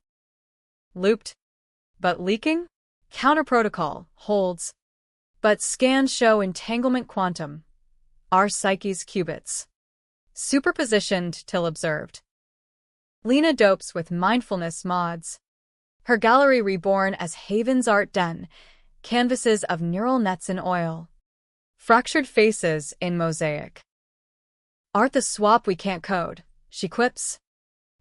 Looped. But leaking? Counter-protocol holds. But scans show entanglement quantum. Our psyche's qubits. Superpositioned till observed. Lena dopes with mindfulness mods. Her gallery reborn as Haven's art den. Canvases of neural nets in oil. Fractured faces in mosaic. Art the swap we can't code, she quips.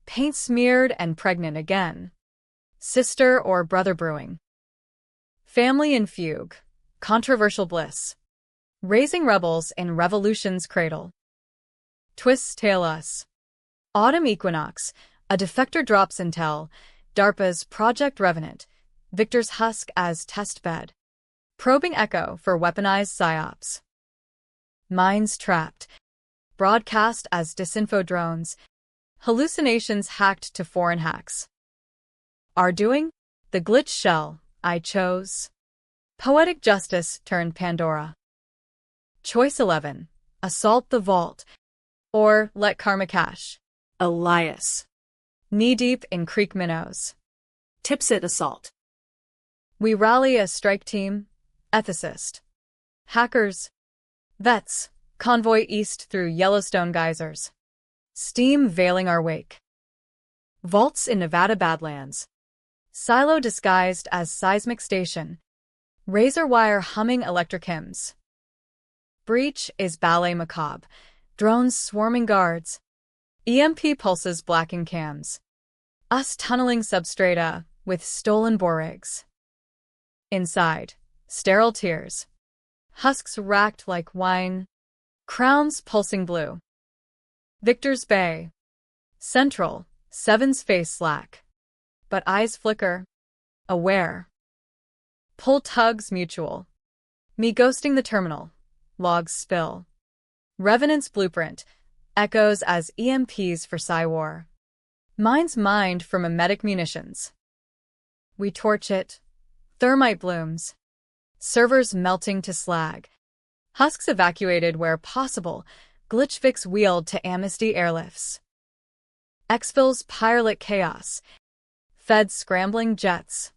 Paint smeared and pregnant again. Sister or brother brewing. Family in fugue. Controversial bliss. Raising rebels in revolution's cradle. Twists tail us. Autumn equinox. A defector drops intel. DARPA's Project Revenant. Victor's husk as test bed. Probing echo for weaponized psyops. Minds trapped. Broadcast as disinfo drones. Hallucinations hacked to foreign hacks. Our doing? The glitch shell I chose. Poetic justice turned Pandora. Choice 11. Assault the vault. Or let karma cash. Elias. Knee-deep in creek minnows. Tips it assault. We rally a strike team. Ethicist. Hackers. Vets. Convoy east through Yellowstone geysers. Steam veiling our wake. Vaults in Nevada Badlands. Silo disguised as seismic station. Razor wire humming electric hymns. Breach is ballet macabre. Drones swarming guards. EMP pulses blacking cams. Us tunneling substrata with stolen borigs. Inside, sterile tears. Husks racked like wine. Crowns pulsing blue. Victor's Bay. Central, Seven's face slack. But eyes flicker. Aware. Pull tugs mutual. Me ghosting the terminal. Logs spill. Revenant's blueprint. Echoes as EMPs for Psy-War. Mine's mined for mimetic munitions. We torch it. Thermite blooms. Servers melting to slag. Husks evacuated where possible. Glitch fix wheeled to amnesty airlifts. Exfil's pyrelit chaos. Feds scrambling jets.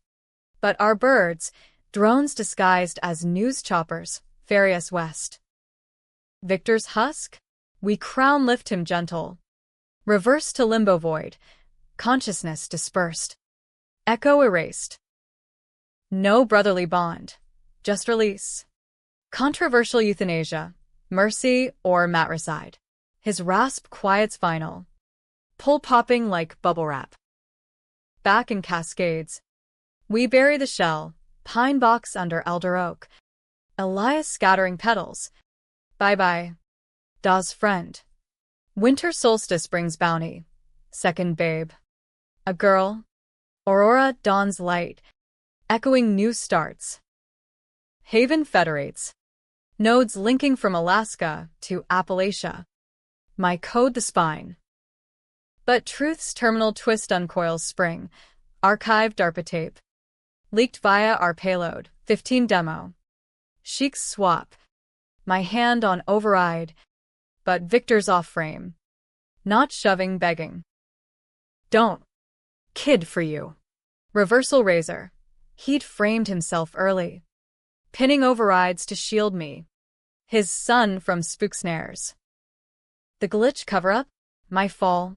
But our birds, drones disguised as news choppers, ferry us west. Victor's husk? We crown lift him gentle. Reverse to limbo void, consciousness dispersed. Echo erased. No brotherly bond, just release. Controversial euthanasia, mercy or matricide. His rasp quiets final. Pull popping like bubble wrap. Back in cascades. We bury the shell, pine box under elder oak. Elias scattering petals. Bye-bye. Da's friend. Winter solstice brings bounty. Second babe. A girl. Aurora dawns light. Echoing new starts. Haven federates. Nodes linking from Alaska to Appalachia. My code the spine. But truth's terminal twist uncoils spring. Archived DARPA tape. Leaked via our payload, 15 demo. Sheik's swap. My hand on override. But Victor's off frame. Not shoving, begging. Don't. Kid for you. Reversal razor. He'd framed himself early. Pinning overrides to shield me. His son from spook snares. The glitch cover-up? My fall.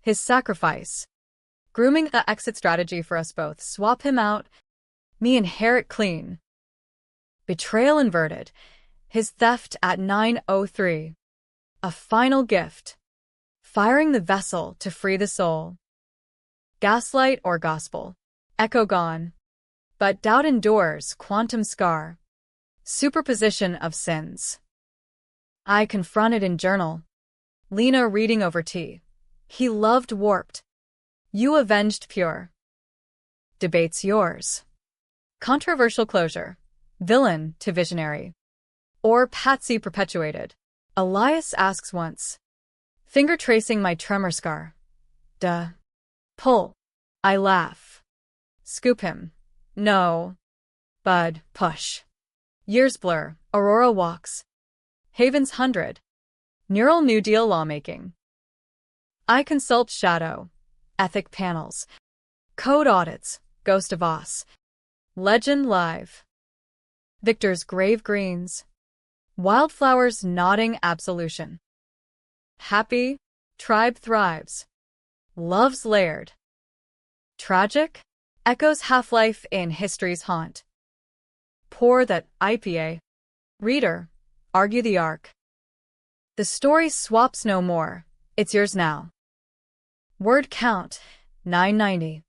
His sacrifice. Grooming the exit strategy for us both. Swap him out. Me inherit clean. Betrayal inverted. His theft at 9:03. A final gift. Firing the vessel to free the soul. Gaslight or gospel. Echo gone. But doubt endures, quantum scar. Superposition of sins. I confronted in journal. Lena reading over tea. He loved warped. You avenged pure. Debates yours. Controversial closure. Villain to visionary. Or Patsy perpetuated. Elias asks once. Finger tracing my tremor scar. Duh. Pull. I laugh. Scoop him. No. Bud, push. Years blur. Aurora walks. Haven's 100. Neural New Deal lawmaking. I consult shadow. Ethic panels. Code audits. Ghost of Oz. Legend live. Victor's grave greens. Wildflowers nodding absolution. Happy. Tribe thrives. Love's layered. Tragic. Echoes half-life in history's haunt. Pour that IPA. Reader. Argue the arc. The story swaps no more. It's yours now. Word count. 990.